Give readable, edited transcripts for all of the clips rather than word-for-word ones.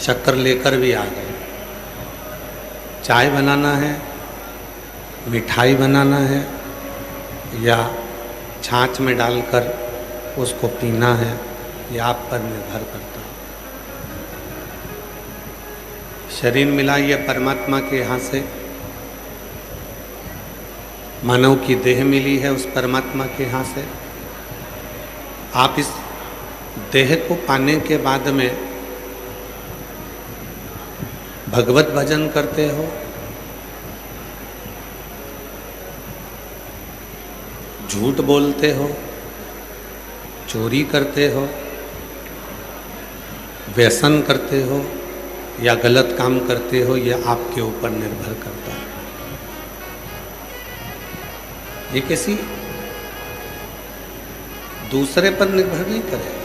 चक्कर लेकर भी आ गए। चाय बनाना है, मिठाई बनाना है या छाछ में डालकर उसको पीना है, ये आप पर निर्भर करता है। शरीर मिला ये परमात्मा के यहाँ से, मानव की देह मिली है उस परमात्मा के यहाँ से। आप इस देह को पाने के बाद में भगवत भजन करते हो, झूठ बोलते हो, चोरी करते हो, व्यसन करते हो या गलत काम करते हो, यह आपके ऊपर निर्भर करता है। ये किसी दूसरे पर निर्भर नहीं करेगा,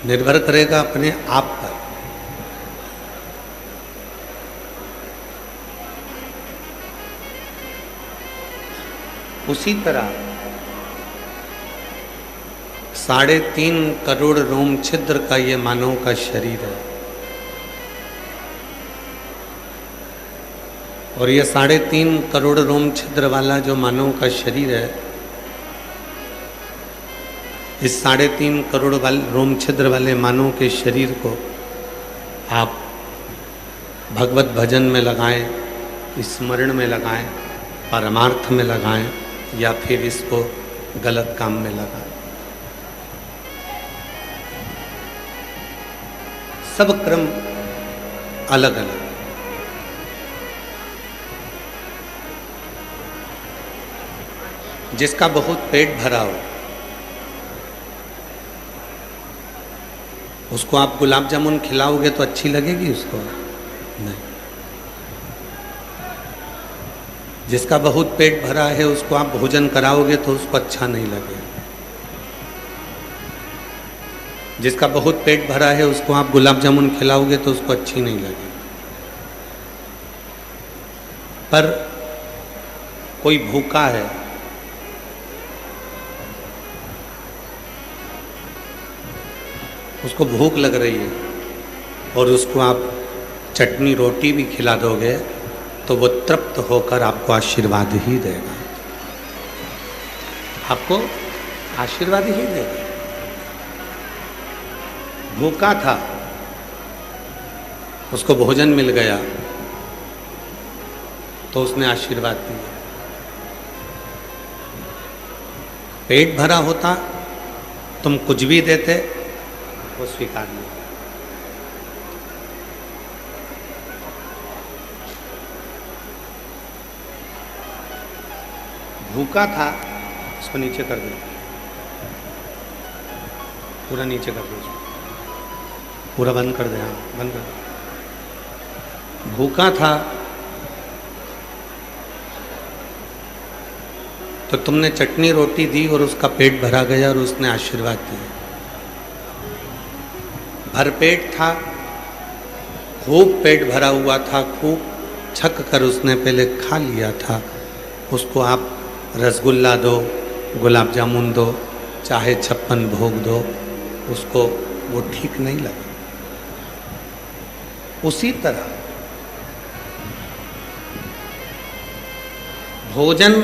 निर्भर करेगा अपने आप पर। उसी तरह 3.5 करोड़ रोम छिद्र का ये मानव का शरीर है, और ये 3.5 करोड़ रोम छिद्र वाला जो मानव का शरीर है, इस 3.5 करोड़ रोम छिद्र वाले मानव के शरीर को आप भगवत भजन में लगाएं, स्मरण में लगाएं, परमार्थ में लगाएं या फिर इसको गलत काम में लगाएं। सब क्रम अलग अलग। जिसका बहुत पेट भरा हो उसको आप गुलाब जामुन खिलाओगे तो अच्छी लगेगी उसको? नहीं। जिसका बहुत पेट भरा है उसको आप भोजन कराओगे तो उसको अच्छा नहीं लगेगा। जिसका बहुत पेट भरा है उसको आप गुलाब जामुन खिलाओगे तो उसको अच्छी नहीं लगेगी। पर कोई भूखा है, उसको भूख लग रही है और उसको आप चटनी रोटी भी खिला दोगे तो वो तृप्त होकर आपको आशीर्वाद ही देगा, आपको आशीर्वाद ही देगा। भूखा था, उसको भोजन मिल गया तो उसने आशीर्वाद दिया। पेट भरा होता, तुम कुछ भी देते वो स्वीकार नहीं। भूखा था, इसको नीचे कर दो, पूरा नीचे कर दो, पूरा बंद कर दे। हाँ, बंद कर दो। भूखा था तो तुमने चटनी रोटी दी और उसका पेट भरा गया और उसने आशीर्वाद दिया। भरपेट था, खूब पेट भरा हुआ था, खूब छक कर उसने पहले खा लिया था, उसको आप रसगुल्ला दो, गुलाब जामुन दो, चाहे 56 भोग दो, उसको वो ठीक नहीं लगा। उसी तरह भोजन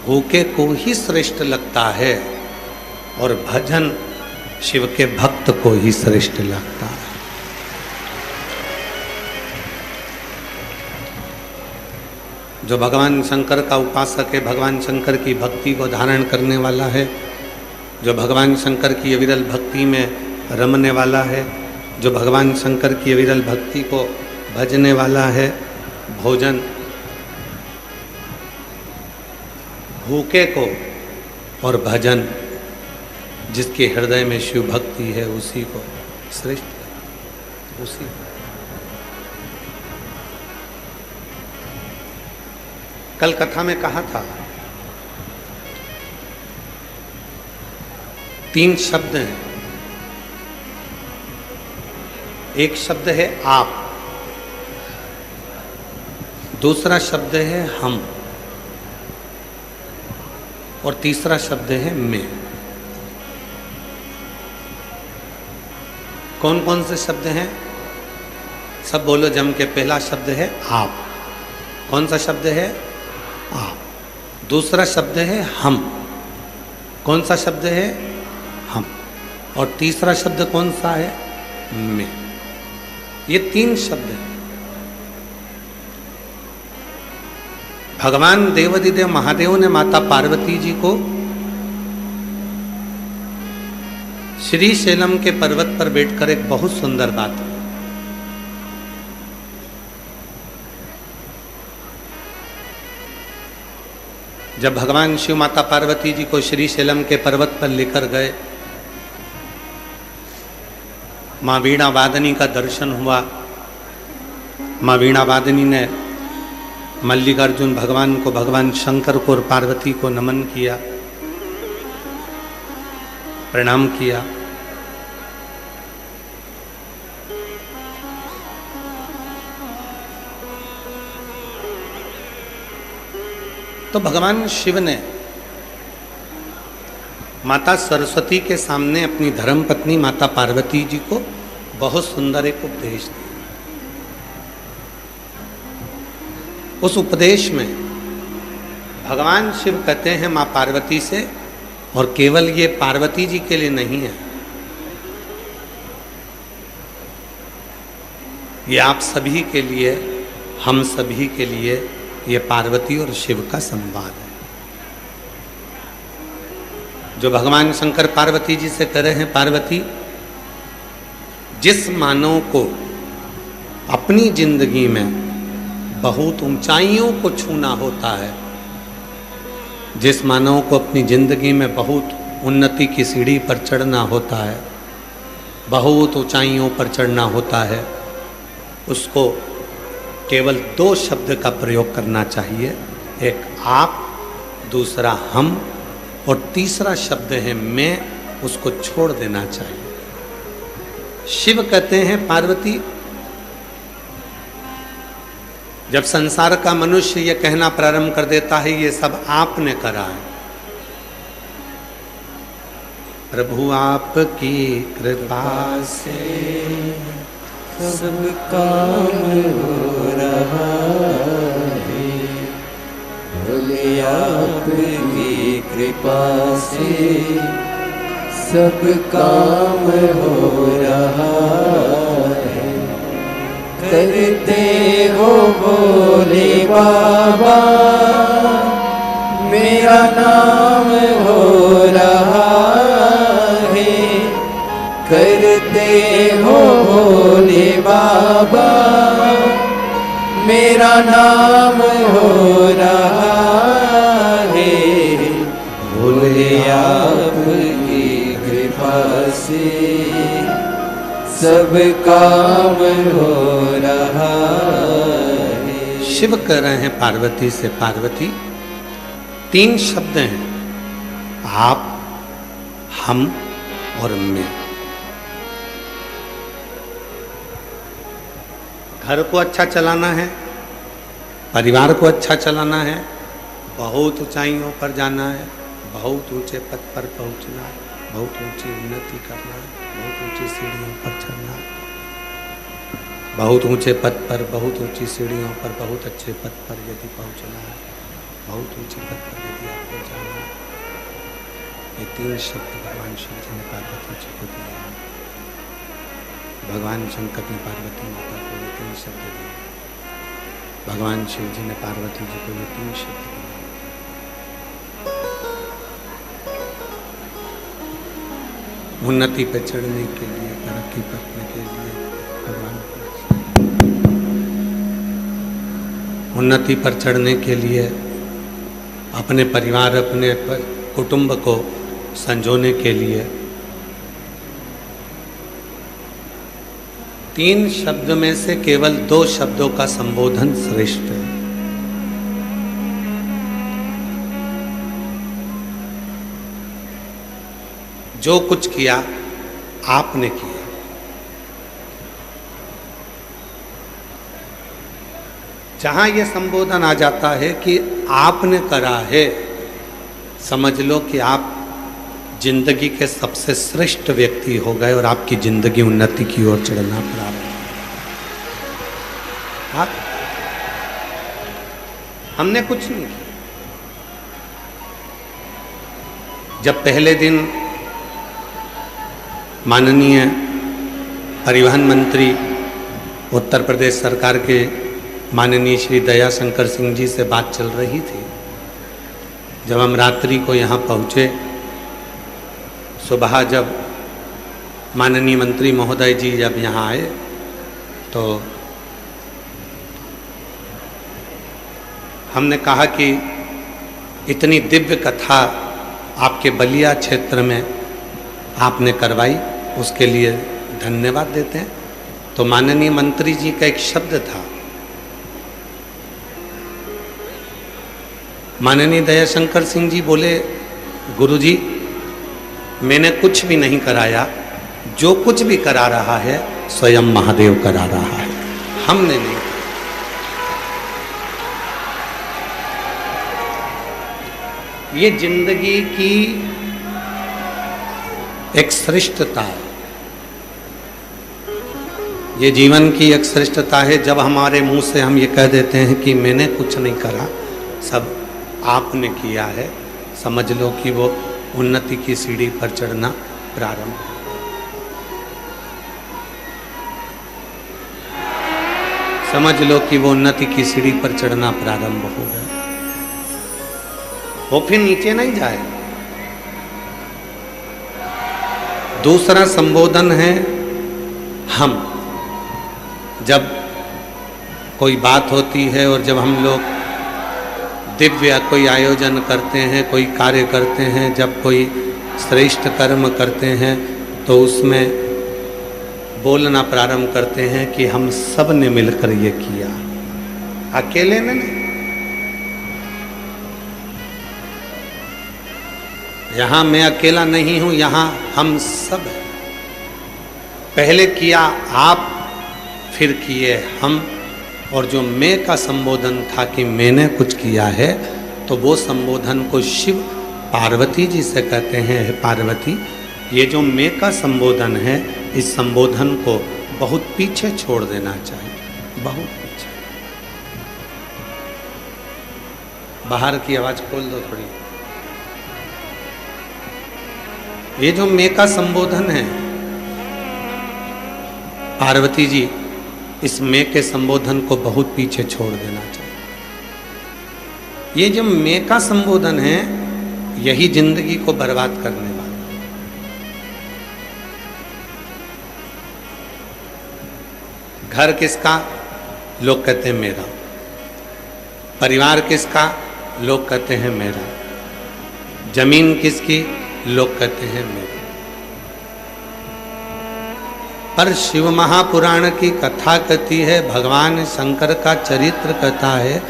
भूखे को ही श्रेष्ठ लगता है और भजन शिव के भक्त को ही श्रेष्ठ लगता है। जो भगवान शंकर का उपासक है, भगवान शंकर की भक्ति को धारण करने वाला है, जो भगवान शंकर की अविरल भक्ति में रमने वाला है, जो भगवान शंकर की अविरल भक्ति को भजने वाला है, भोजन भूखे को और भजन जिसके हृदय में शिव भक्ति है उसी को श्रेष्ठ, उसी को। कल कथा में कहा था 3 शब्द हैं। एक शब्द है आप, दूसरा शब्द है हम और तीसरा शब्द है मैं। कौन कौन से शब्द हैं? सब बोलो जम के। पहला शब्द है आप। कौन सा शब्द है? आप। दूसरा शब्द है हम। कौन सा शब्द है? हम। और तीसरा शब्द कौन सा है? मैं। ये 3 शब्द हैं। भगवान देवाधिदेव महादेव ने माता पार्वती जी को श्री शैलम के पर्वत पर बैठकर एक बहुत सुंदर बात की। जब भगवान शिव माता पार्वती जी को श्री शैलम के पर्वत पर लेकर गए, माँ वीणा वादनी का दर्शन हुआ। माँ वीणा वादनी ने मल्लिकार्जुन भगवान को, भगवान शंकर को और पार्वती को नमन किया, प्रणाम किया। तो भगवान शिव ने माता सरस्वती के सामने अपनी धर्मपत्नी माता पार्वती जी को बहुत सुंदर एक उपदेश दिया। उस उपदेश में भगवान शिव कहते हैं माँ पार्वती से, और केवल ये पार्वती जी के लिए नहीं है, ये आप सभी के लिए, हम सभी के लिए ये पार्वती और शिव का संवाद है। जो भगवान शंकर पार्वती जी से कह रहे हैं, पार्वती, जिस मानव को अपनी जिंदगी में बहुत ऊंचाइयों को छूना होता है, जिस मानव को अपनी जिंदगी में बहुत उन्नति की सीढ़ी पर चढ़ना होता है, बहुत ऊंचाइयों पर चढ़ना होता है, उसको केवल 2 शब्द का प्रयोग करना चाहिए। एक आप, दूसरा हम, और तीसरा शब्द है मैं। उसको छोड़ देना चाहिए। शिव कहते हैं पार्वती, जब संसार का मनुष्य ये कहना प्रारंभ कर देता है ये सब आपने करा है, प्रभु आपकी कृपा से सब काम हो रहा है, भोले आपकी कृपा से सब काम हो रहा है। करते हो भोले बाबा, मेरा नाम हो रहा है। करते हो भोले बाबा, मेरा नाम हो रहा है। भोले आपकी कृपा से सब काम हो रहा है। शिव कह रहे हैं पार्वती से, पार्वती 3 शब्द हैं, आप, हम और मैं। घर को अच्छा चलाना है, परिवार को अच्छा चलाना है, बहुत ऊंचाइयों पर जाना है, बहुत ऊंचे पद पर पहुंचना है, बहुत ऊंची उन्नति करना है, बहुत ऊंची सीढ़ियों पर चढ़ना है, बहुत ऊंचे पद पर, बहुत ऊंची सीढ़ियों पर, बहुत अच्छे पद पर यदि पहुंचना है, बहुत ऊंचे पद पर यदि आपको जाना है। ये 3 शब्द भगवान शिव जी ने पार्वती जी को दिए हैं। भगवान शंकर ने पार्वती माता को ये 3 शब्द दिए। भगवान शिव जी ने पार्वती जी को ये 3 शब्द दिए। उन्नति पर चढ़ने के लिए, तरक्की करने के लिए भगवान, उन्नति पर चढ़ने के लिए, अपने परिवार, अपने कुटुंब को संजोने के लिए 3 शब्द में से केवल 2 शब्दों का संबोधन श्रेष्ठ है। जो कुछ किया आपने किया। जहां यह संबोधन आ जाता है कि आपने करा है, समझ लो कि आप जिंदगी के सबसे श्रेष्ठ व्यक्ति हो गए और आपकी जिंदगी उन्नति की ओर चढ़ना प्रारंभ। हमने कुछ नहीं किया। जब पहले दिन माननीय परिवहन मंत्री उत्तर प्रदेश सरकार के माननीय श्री दयाशंकर सिंह जी से बात चल रही थी, जब हम रात्रि को यहाँ पहुँचे, सुबह जब माननीय मंत्री महोदय जी जब यहाँ आए तो हमने कहा कि इतनी दिव्य कथा आपके बलिया क्षेत्र में आपने करवाई, उसके लिए धन्यवाद देते हैं। तो माननीय मंत्री जी का एक शब्द था, माननीय दयाशंकर सिंह जी बोले, गुरुजी मैंने कुछ भी नहीं कराया, जो कुछ भी करा रहा है स्वयं महादेव करा रहा है, हमने नहीं। ये जिंदगी की एक श्रेष्ठता है, ये जीवन की एक श्रेष्ठता है। जब हमारे मुंह से हम ये कह देते हैं कि मैंने कुछ नहीं करा, सब आपने किया है, समझ लो कि वो उन्नति की सीढ़ी पर चढ़ना प्रारंभ। समझ लो कि वो उन्नति की सीढ़ी पर चढ़ना प्रारंभ हो गया, वो फिर नीचे नहीं जाए। दूसरा संबोधन है हम। जब कोई बात होती है और जब हम लोग दिव्य कोई आयोजन करते हैं, कोई कार्य करते हैं, जब कोई श्रेष्ठ कर्म करते हैं, तो उसमें बोलना प्रारंभ करते हैं कि हम सब ने मिलकर ये किया, अकेले ने नहीं। यहाँ मैं अकेला नहीं हूँ, यहाँ हम सब हैं। पहले किया आप, फिर किए हम। और जो मैं का संबोधन था कि मैंने कुछ किया है, तो वो संबोधन को शिव पार्वती जी से कहते हैं, पार्वती ये जो मैं का संबोधन है, इस संबोधन को बहुत पीछे छोड़ देना चाहिए, बहुत पीछे। बाहर की आवाज खोल दो थोड़ी। ये जो मैं का संबोधन है, पार्वती जी इस मैं के संबोधन को बहुत पीछे छोड़ देना चाहिए। ये जो मैं का संबोधन है, यही जिंदगी को बर्बाद करने वाला। घर किसका? लोग कहते हैं मेरा। परिवार किसका? लोग कहते हैं मेरा। जमीन किसकी? लोग कहते हैं मेरी। पर शिव महापुराण की कथा कहती है, भगवान शंकर का चरित्र कहता है,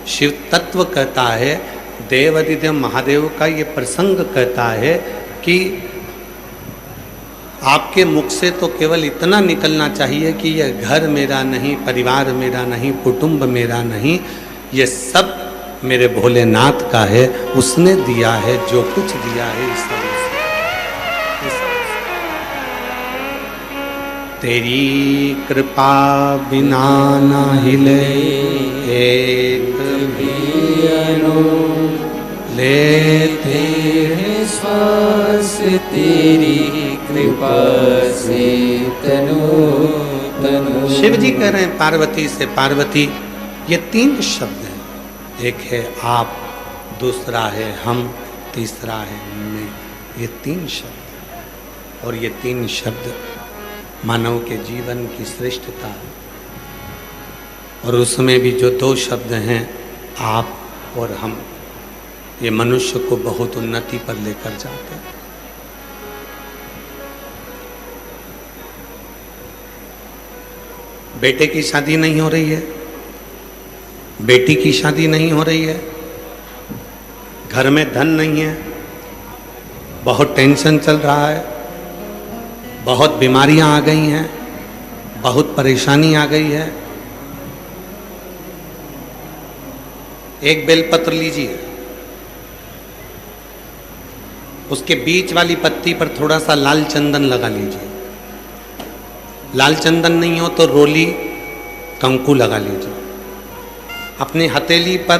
शिव तत्व कहता है, देवादिदेव महादेव का ये प्रसंग कहता है कि आपके मुख से तो केवल इतना निकलना चाहिए कि यह घर मेरा नहीं, परिवार मेरा नहीं, कुटुंब मेरा नहीं, ये सब मेरे भोलेनाथ का है, उसने दिया है, जो कुछ दिया है इस सब। तेरी कृपा बिना न हिले एक भी अणु, लेते हैं श्वास तेरी कृपा से तनु तनु। शिव जी कह रहे हैं पार्वती से, पार्वती ये तीन शब्द हैं, एक है आप, दूसरा है हम, तीसरा है मैं। ये तीन शब्द, और ये तीन शब्द मानव के जीवन की श्रेष्ठता है। और उसमें भी जो दो शब्द हैं, आप और हम, ये मनुष्य को बहुत उन्नति पर लेकर जाते हैं। बेटे की शादी नहीं हो रही है, बेटी की शादी नहीं हो रही है, घर में धन नहीं है, बहुत टेंशन चल रहा है, बहुत बीमारियां आ गई हैं, बहुत परेशानी आ गई है। एक बेलपत्र लीजिए, उसके बीच वाली पत्ती पर थोड़ा सा लाल चंदन लगा लीजिए। लाल चंदन नहीं हो तो रोली कंकु लगा लीजिए। अपनी हथेली पर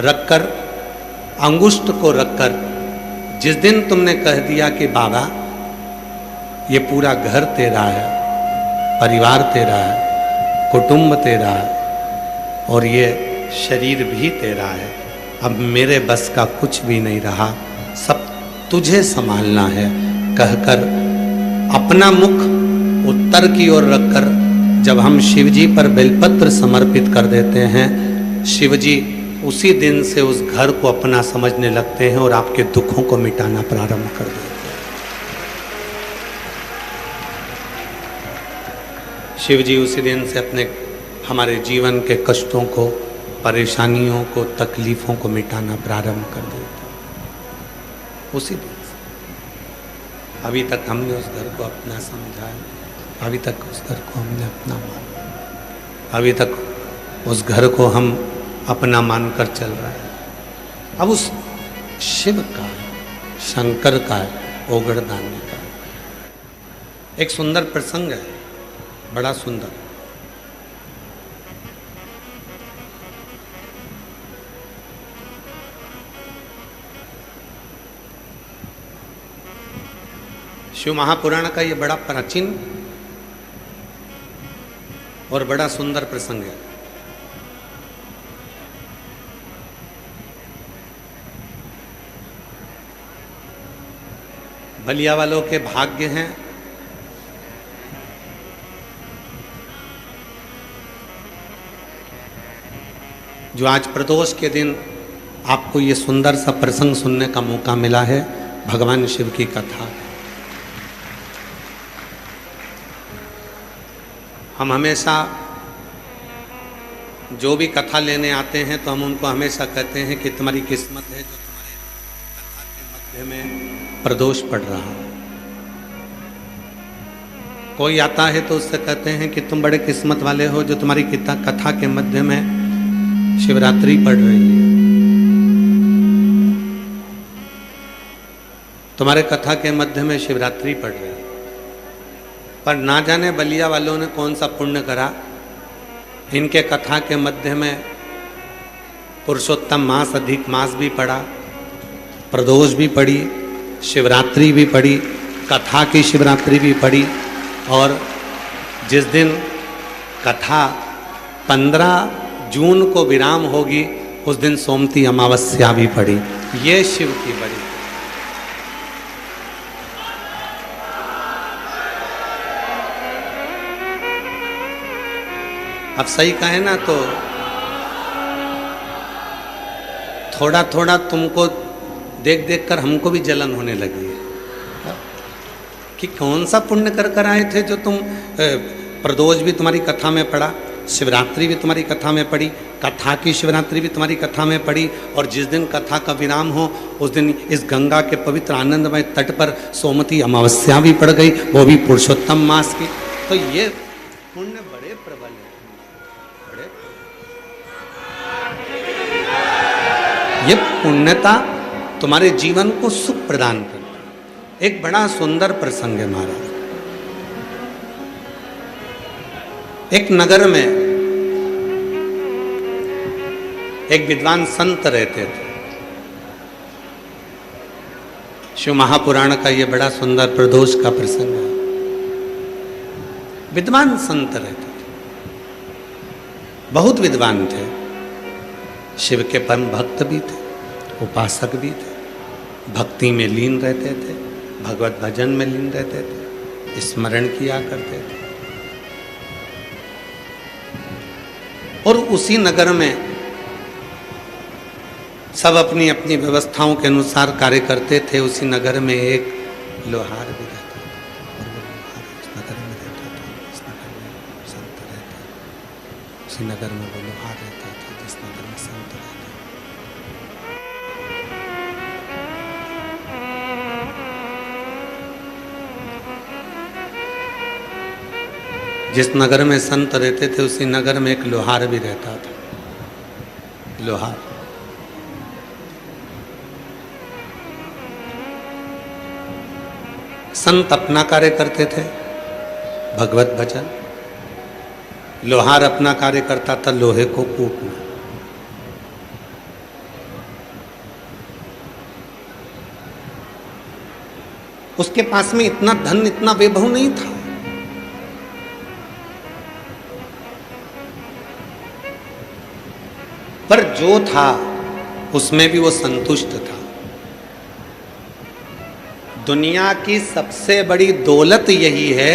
रखकर, अंगुष्ठ को रखकर, जिस दिन तुमने कह दिया कि बाबा ये पूरा घर तेरा है, परिवार तेरा है, कुटुंब तेरा है और ये शरीर भी तेरा है, अब मेरे बस का कुछ भी नहीं रहा, सब तुझे संभालना है, कहकर अपना मुख उत्तर की ओर रखकर जब हम शिवजी पर बेलपत्र समर्पित कर देते हैं, शिवजी उसी दिन से उस घर को अपना समझने लगते हैं और आपके दुखों को मिटाना प्रारंभ कर देते हैं। शिवजी उसी दिन से अपने हमारे जीवन के कष्टों को, परेशानियों को, तकलीफों को मिटाना प्रारंभ कर देते हैं उसी दिन से। अभी तक हमने उस घर को अपना समझा है, अभी तक उस घर को हमने अपना माना, अभी तक उस घर को हम अपना मानकर चल रहा है। अब उस शिव का, शंकर का, ओगड़दानी का एक सुंदर प्रसंग है, बड़ा सुंदर। शिव महापुराण का ये बड़ा प्राचीन और बड़ा सुंदर प्रसंग है। बलिया वालों के भाग्य हैं जो आज प्रदोष के दिन आपको ये सुंदर सा प्रसंग सुनने का मौका मिला है, भगवान शिव की कथा। हम हमेशा जो भी कथा लेने आते हैं तो हम उनको हमेशा कहते हैं कि तुम्हारी किस्मत है जो तुम्हारे कथा के मध्य में प्रदोष पड़ रहा है। कोई आता है तो उससे कहते हैं कि तुम बड़े किस्मत वाले हो जो तुम्हारी कथा के मध्य में शिवरात्रि पड़ रही है। तुम्हारे कथा के मध्य में शिवरात्रि पड़ रही है। पर ना जाने बलिया वालों ने कौन सा पुण्य करा, इनके कथा के मध्य में पुरुषोत्तम मास, अधिक मास भी पड़ा, प्रदोष भी पड़ी, शिवरात्रि भी पड़ी, कथा की शिवरात्रि भी पड़ी और जिस दिन कथा 15 जून को विराम होगी उस दिन सोमती अमावस्या भी पड़ी। ये शिव की बड़ी। अब सही कहे ना तो थोड़ा थोड़ा तुमको देख देख कर हमको भी जलन होने लगी है कि कौन सा पुण्य कर कर आए थे जो तुम, प्रदोष भी तुम्हारी कथा में पड़ा, शिवरात्रि भी तुम्हारी कथा में पड़ी, कथा की शिवरात्रि भी तुम्हारी कथा में पड़ी और जिस दिन कथा का विराम हो उस दिन इस गंगा के पवित्र आनंदमय तट पर सोमती अमावस्या भी पड़ गई, वो भी पुरुषोत्तम मास की। तो ये पुण्य बड़े प्रबल है, बड़े। ये पुण्यता तुम्हारे जीवन को सुख प्रदान करती है। एक बड़ा सुंदर प्रसंग है महाराज। एक नगर में एक विद्वान संत रहते थे। शिव महापुराण का ये बड़ा सुंदर प्रदोष का प्रसंग है। विद्वान संत रहते थे, बहुत विद्वान थे, शिव के परम भक्त भी थे, उपासक भी थे, भक्ति में लीन रहते थे, भगवत भजन में लीन रहते थे, स्मरण किया करते थे। और उसी नगर में सब अपनी अपनी व्यवस्थाओं के अनुसार कार्य करते थे। उसी नगर में एक लोहार भी रहता था और वो लोहार उस नगर में रहता था, इस नगर में संत रहते, उसी नगर में वो लोहार रहता था जिस नगर में संत रहते। जिस नगर में संत रहते थे उसी नगर में एक लोहार भी रहता था। लोहार संत अपना कार्य करते थे, भगवत भजन। लोहार अपना कार्य करता था, लोहे को कूटना। उसके पास में इतना धन, इतना वैभव नहीं था। पर जो था उसमें भी वो संतुष्ट था। दुनिया की सबसे बड़ी दौलत यही है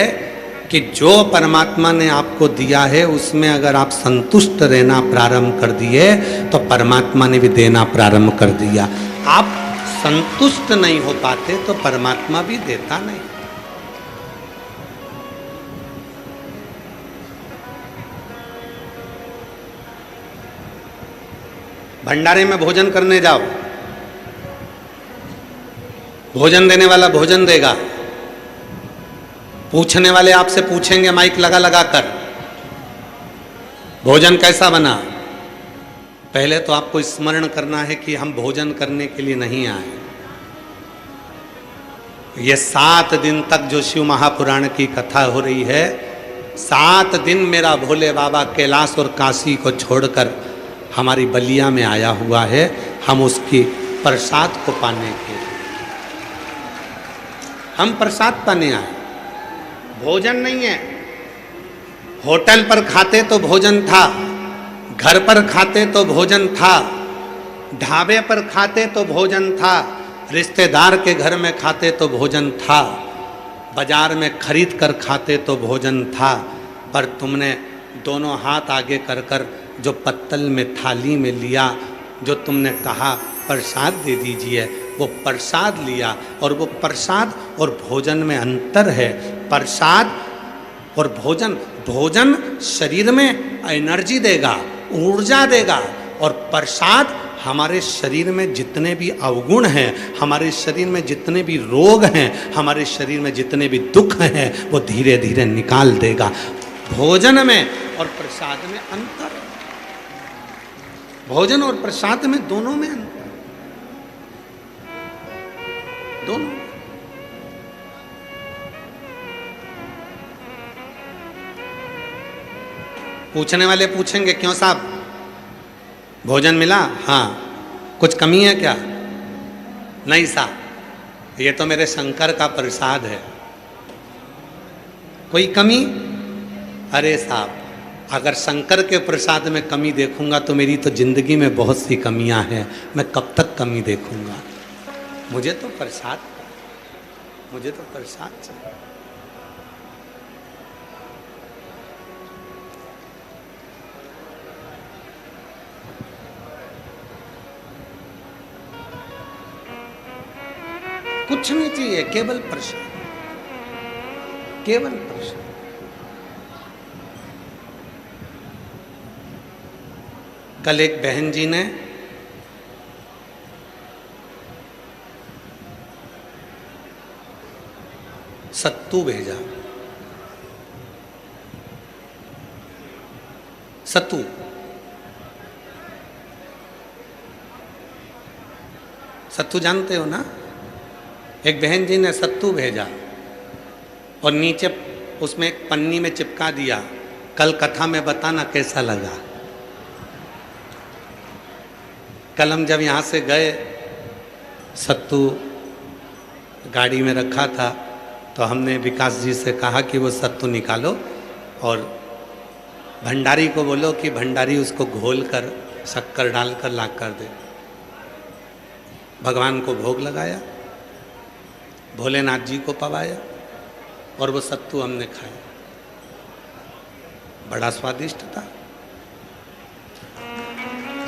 कि जो परमात्मा ने आपको दिया है उसमें अगर आप संतुष्ट रहना प्रारंभ कर दिए तो परमात्मा ने भी देना प्रारंभ कर दिया। आप संतुष्ट नहीं हो पाते तो परमात्मा भी देता नहीं। भंडारे में भोजन करने जाओ, भोजन देने वाला भोजन देगा। पूछने वाले आपसे पूछेंगे माइक लगा लगा कर, भोजन कैसा बना। पहले तो आपको स्मरण करना है कि हम भोजन करने के लिए नहीं आए। ये 7 दिन तक जो शिव महापुराण की कथा हो रही है, 7 दिन मेरा भोले बाबा कैलाश और काशी को छोड़कर हमारी बलिया में आया हुआ है। हम उसकी प्रसाद को पाने के लिए, हम प्रसाद पाने आए, भोजन नहीं है। होटल पर खाते तो भोजन था, घर पर खाते तो भोजन था, ढाबे पर खाते तो भोजन था, रिश्तेदार के घर में खाते तो भोजन था, बाजार में खरीद कर खाते तो भोजन था। पर तुमने दोनों हाथ आगे कर कर जो पत्तल में थाली में लिया, जो तुमने कहा प्रसाद दे दीजिए, वो प्रसाद लिया। और वो प्रसाद और भोजन में अंतर है। प्रसाद और भोजन, भोजन शरीर में एनर्जी देगा, ऊर्जा देगा, और प्रसाद हमारे शरीर में जितने भी अवगुण हैं, हमारे शरीर में जितने भी रोग हैं, हमारे शरीर में जितने भी दुख हैं, वो धीरे धीरे निकाल देगा। भोजन में और प्रसाद में अंतर है। भोजन और प्रसाद में, दोनों में अंतर, दोनों। पूछने वाले पूछेंगे, क्यों साहब भोजन मिला? हाँ। कुछ कमी है क्या? नहीं साहब, ये तो मेरे शंकर का प्रसाद है। कोई कमी? अरे साहब, अगर शंकर के प्रसाद में कमी देखूंगा तो मेरी तो जिंदगी में बहुत सी कमियां हैं, मैं कब तक कमी देखूंगा? मुझे तो प्रसाद, मुझे तो प्रसाद चाहिए। कुछ नहीं चाहिए, केवल प्रसाद, केवल प्रसाद। कल एक बहन जी ने सत्तू भेजा, सत्तू। सत्तू जानते हो ना? एक बहन जी ने सत्तू भेजा और नीचे उसमें एक पन्नी में चिपका दिया। कल कथा में बताना कैसा लगा। कल हम जब यहाँ से गए, सत्तू गाड़ी में रखा था, तो हमने विकास जी से कहा कि वो सत्तू निकालो और भंडारी को बोलो कि भंडारी उसको घोल कर शक्कर डालकर ला कर दे। भगवान को भोग लगाया, भोलेनाथ जी को पवाया और वो सत्तू हमने खाया। बड़ा स्वादिष्ट था,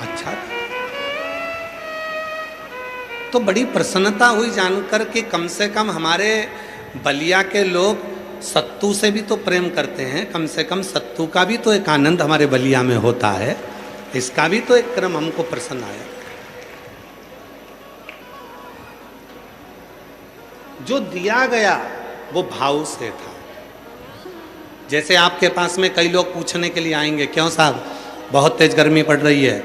अच्छा था। तो बड़ी प्रसन्नता हुई जानकर कि कम से कम हमारे बलिया के लोग सत्तू से भी तो प्रेम करते हैं। कम से कम सत्तू का भी तो एक आनंद हमारे बलिया में होता है। इसका भी तो एक क्रम हमको प्रसन्न आया। जो दिया गया वो भाव से था। जैसे आपके पास में कई लोग पूछने के लिए आएंगे, क्यों साहब बहुत तेज गर्मी पड़ रही है,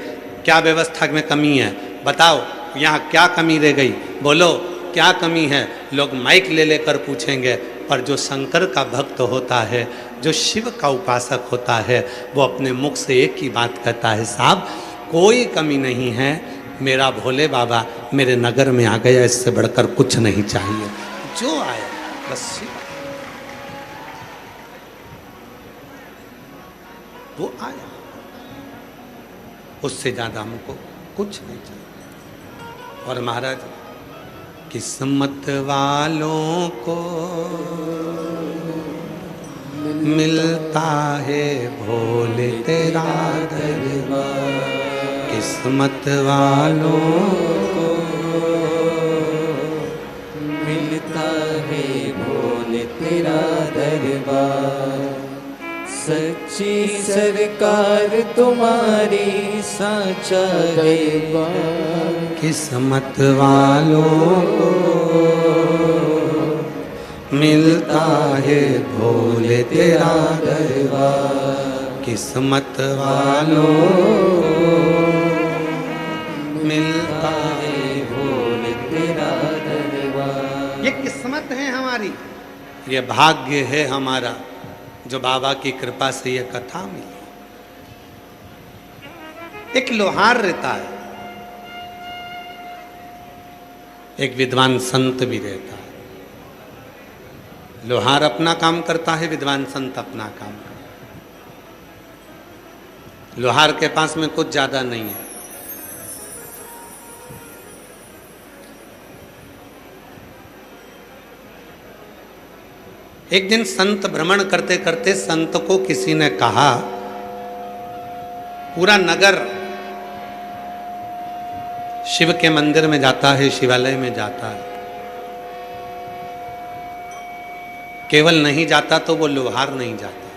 क्या व्यवस्था में कमी है, बताओ यहाँ क्या कमी रह गई, बोलो। क्या कमी है लोग माइक ले लेकर पूछेंगे, पर जो शंकर का भक्त होता है, जो शिव का उपासक होता है, वो अपने मुख से एक ही बात कहता है, साहब कोई कमी नहीं है, मेरा भोले बाबा मेरे नगर में आ गया, इससे बढ़कर कुछ नहीं चाहिए। जो आया बस शिव, वो आया, उससे ज्यादा हमको कुछ नहीं चाहिए। और महाराज, किस्मत वालों को मिलता है भोले तेरा दरबार, किस्मत वालों को मिलता है भोले तेरा दरबार। सच्ची सरकार तुम्हारी साचा दरबार, किस्मत वालों को मिलता है भोले तेरा दरबार, किस्मत वालों मिलता है भोले तेरा दरबार। ये किस्मत है हमारी, ये भाग्य है हमारा, जो बाबा की कृपा से ये कथा मिली। एक लोहार रहता है, एक विद्वान संत भी रहता है। लोहार अपना काम करता है, विद्वान संत अपना काम करता है। लोहार के पास में कुछ ज्यादा नहीं है, एक दिन संत भ्रमण करते करते संत को किसी ने कहा, पूरा नगर शिव के मंदिर में जाता है, शिवालय में जाता है, केवल नहीं जाता तो वो लोहार नहीं जाता।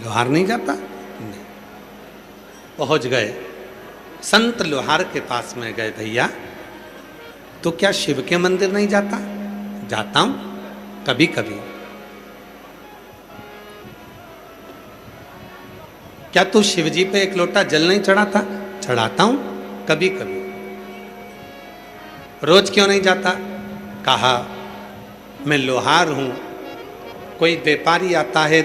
लोहार नहीं जाता? नहीं। पहुंच गए, संत लोहार के पास में गए, भैया तो क्या शिव के मंदिर नहीं जाता? जाता हूं कभी कभी। क्या तू शिव जी पे एक लोटा जल नहीं चढ़ाता? चढ़ाता हूं कभी कभी। रोज क्यों नहीं जाता? कहा, मैं लोहार हूं, कोई व्यापारी आता है,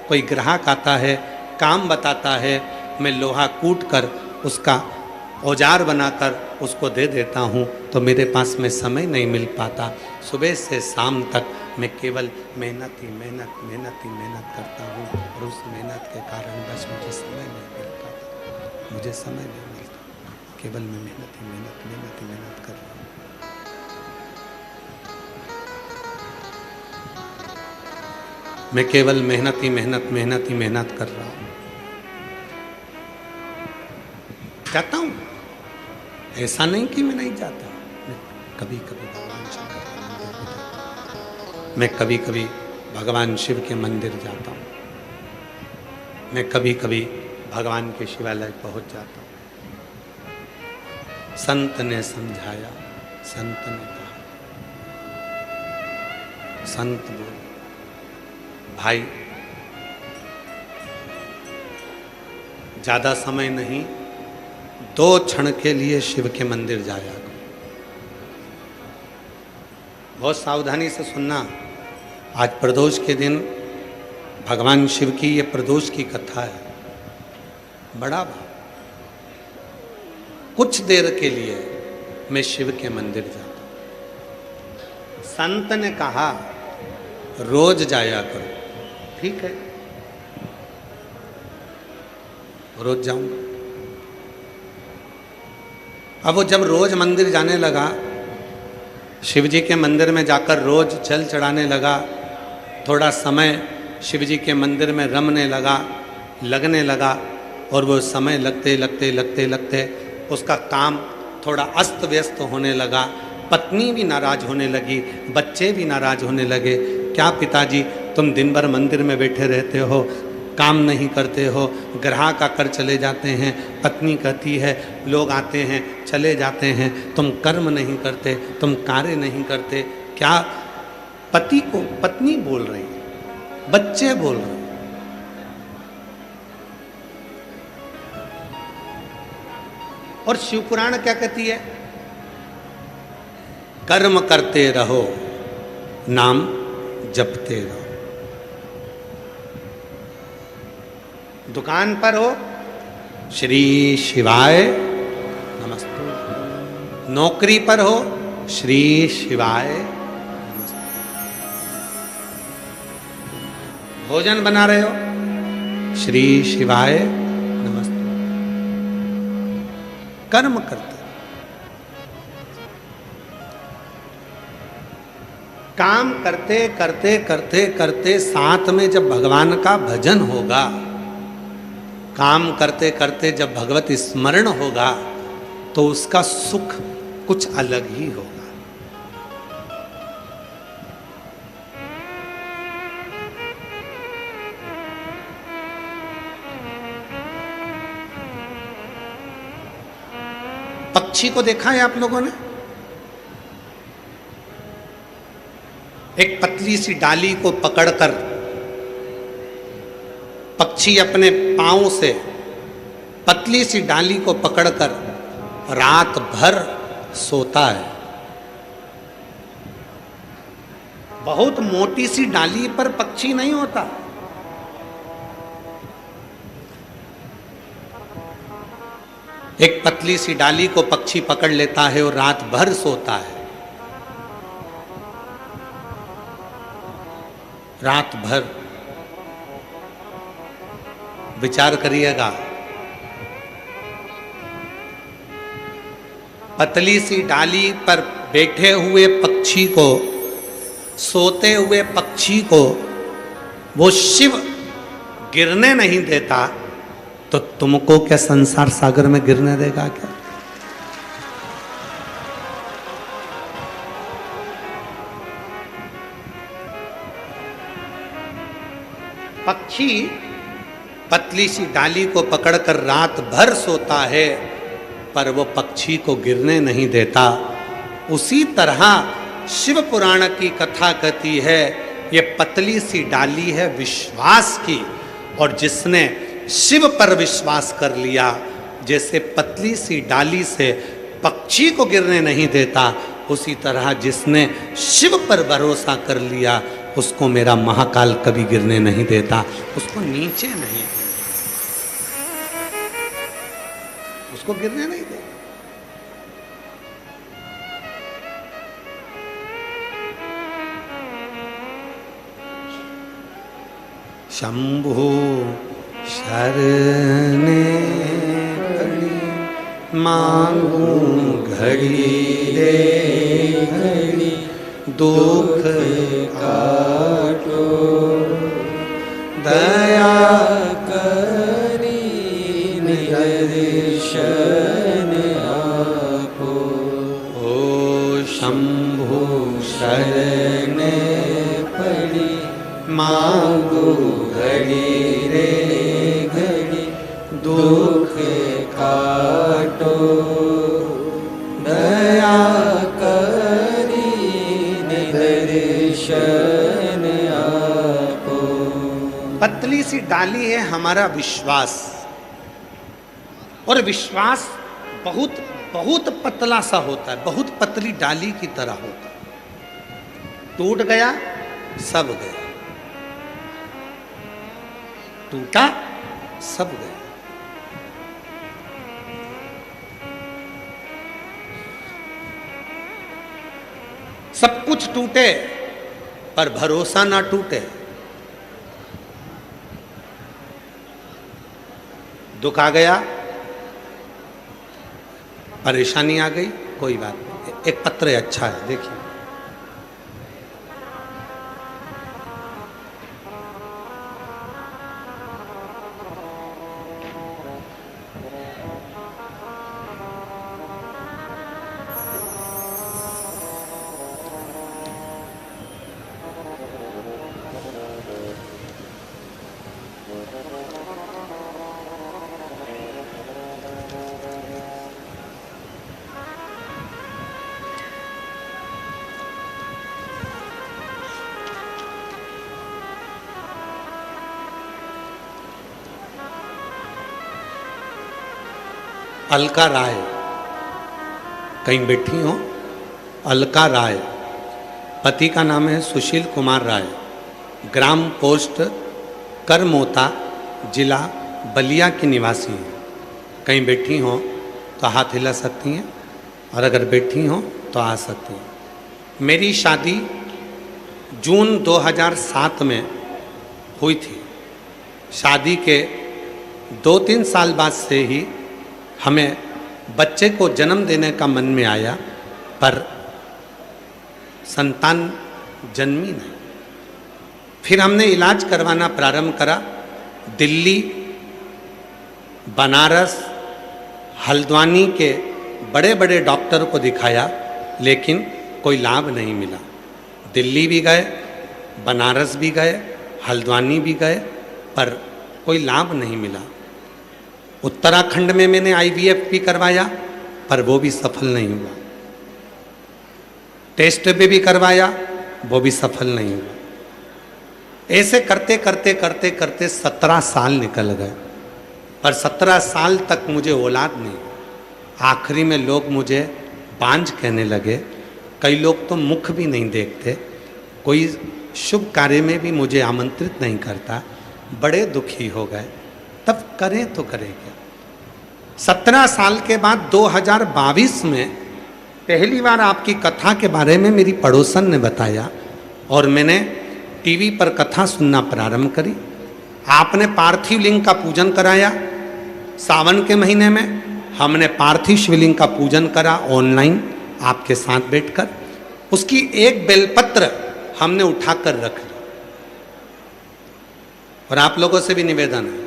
कोई ग्राहक आता है, काम बताता है, मैं लोहा कूट कर उसका औजार बनाकर उसको दे देता हूँ, तो मेरे पास में समय नहीं मिल पाता। सुबह से शाम तक मैं केवल मेहनत ही मेहनत करता हूँ, और उस मेहनत के कारण बस मुझे समय नहीं मिल पाता, मुझे समय नहीं मिलता, केवल मैं मेहनत ही मेहनत कर रहा हूँ। मैं केवल मेहनत ही मेहनत कर रहा हूँ। जाता हूँ, ऐसा नहीं कि मैं नहीं जाता, मैं कभी कभी भगवान शंकर के मंदिर में जाता हूँ, मैं कभी कभी भगवान शिव के मंदिर जाता हूँ, मैं कभी कभी भगवान के शिवालय पहुँच जाता हूँ। संत ने समझाया, संत ने कहा, संत बोले, भाई ज्यादा समय नहीं, 2 क्षण के लिए शिव के मंदिर जाया करो। बहुत सावधानी से सुनना, आज प्रदोष के दिन भगवान शिव की ये प्रदोष की कथा है। बड़ा भाव, कुछ देर के लिए मैं शिव के मंदिर जाता हूं। संत ने कहा रोज जाया करो। ठीक है, रोज जाऊंगा। अब वो जब रोज मंदिर जाने लगा, शिव जी के मंदिर में जाकर रोज जल चढ़ाने लगा, थोड़ा समय शिव जी के मंदिर में रमने लगा, लगने लगा, और वो समय लगते उसका काम थोड़ा अस्त व्यस्त होने लगा। पत्नी भी नाराज होने लगी, बच्चे भी नाराज होने लगे। क्या पिताजी, तुम दिन भर मंदिर में बैठे रहते हो, काम नहीं करते हो, ग्राहक आकर चले जाते हैं, पत्नी कहती है लोग आते हैं चले जाते हैं, तुम कर्म नहीं करते, तुम कार्य नहीं करते। क्या पति को पत्नी बोल रही है, बच्चे बोल रहे हैं। और शिव पुराण क्या कहती है? कर्म करते रहो, नाम जपते रहो। दुकान पर हो, श्री शिवाय नमस्ते। नौकरी पर हो, श्री शिवाय नमस्ते। भोजन बना रहे हो, श्री शिवाय नमस्ते। कर्म करते, काम करते करते करते करते साथ में जब भगवान का भजन होगा, काम करते करते जब भगवत स्मरण होगा, तो उसका सुख कुछ अलग ही होगा। पक्षी को देखा है आप लोगों ने? एक पतली सी डाली को पकड़कर पक्षी अपने पांव से पतली सी डाली को पकड़कर रात भर सोता है। बहुत मोटी सी डाली पर पक्षी नहीं होता। एक पतली सी डाली को पक्षी पकड़ लेता है और रात भर सोता है। रात भर विचार करिएगा, पतली सी डाली पर बैठे हुए पक्षी को, सोते हुए पक्षी को वो शिव गिरने नहीं देता, तो तुमको क्या संसार सागर में गिरने देगा क्या? पक्षी पतली सी डाली को पकड़कर रात भर सोता है, पर वो पक्षी को गिरने नहीं देता। उसी तरह शिव पुराण की कथा कहती है, ये पतली सी डाली है विश्वास की, और जिसने शिव पर विश्वास कर लिया, जैसे पतली सी डाली से पक्षी को गिरने नहीं देता, उसी तरह जिसने शिव पर भरोसा कर लिया, उसको मेरा महाकाल कभी गिरने नहीं देता, उसको नीचे नहीं, उसको गिरने नहीं देता। शंभु शरणे पड़ी मांगू घड़ी रे घड़ी, दुख काटो दया करी दर्शन आपो। ओ शंभु शरण पड़ी मांगो घड़ी रे घड़ी, दुख काटो दया करी दर्शन आपो। पतली सी डाली है हमारा विश्वास, और विश्वास बहुत बहुत पतला सा होता है, बहुत पतली डाली की तरह होता है। टूट गया सब गया, टूटा सब गया। सब कुछ टूटे पर भरोसा ना टूटे। दुख आ गया, परेशानी आ गई, कोई बात नहीं, एक पत्र अच्छा है, देखिए। अलका राय कहीं बैठी हो अलका राय, पति का नाम है सुशील कुमार राय, ग्राम पोस्ट करमोता, जिला बलिया की निवासी हैं। कहीं बैठी हो तो हाथ हिला सकती हैं, और अगर बैठी हो तो आ सकती हैं। मेरी शादी जून 2007 में हुई थी। शादी के 2-3 साल बाद से ही हमें बच्चे को जन्म देने का मन में आया, पर संतान जन्मी नहीं। फिर हमने इलाज करवाना प्रारंभ करा। दिल्ली, बनारस, हल्द्वानी के बड़े बड़े डॉक्टर को दिखाया, लेकिन कोई लाभ नहीं मिला। दिल्ली भी गए, बनारस भी गए, हल्द्वानी भी गए, पर कोई लाभ नहीं मिला। उत्तराखंड में मैंने IVF भी करवाया, पर वो भी सफल नहीं हुआ। टेस्ट पे भी करवाया, वो भी सफल नहीं हुआ। ऐसे करते करते करते करते 17 साल निकल गए, पर 17 साल तक मुझे औलाद नहीं। आखिरी में लोग मुझे बांझ कहने लगे। कई लोग तो मुख भी नहीं देखते, कोई शुभ कार्य में भी मुझे आमंत्रित नहीं करता। बड़े दुखी हो गए। तब करें तो करें क्या। 17 साल के बाद 2022 में पहली बार आपकी कथा के बारे में मेरी पड़ोसन ने बताया, और मैंने टीवी पर कथा सुनना प्रारंभ करी। आपने पार्थिव लिंग का पूजन कराया। सावन के महीने में हमने पार्थिव शिवलिंग का पूजन करा ऑनलाइन आपके साथ बैठकर। उसकी एक बेलपत्र हमने उठाकर रख ली। और आप लोगों से भी निवेदन है,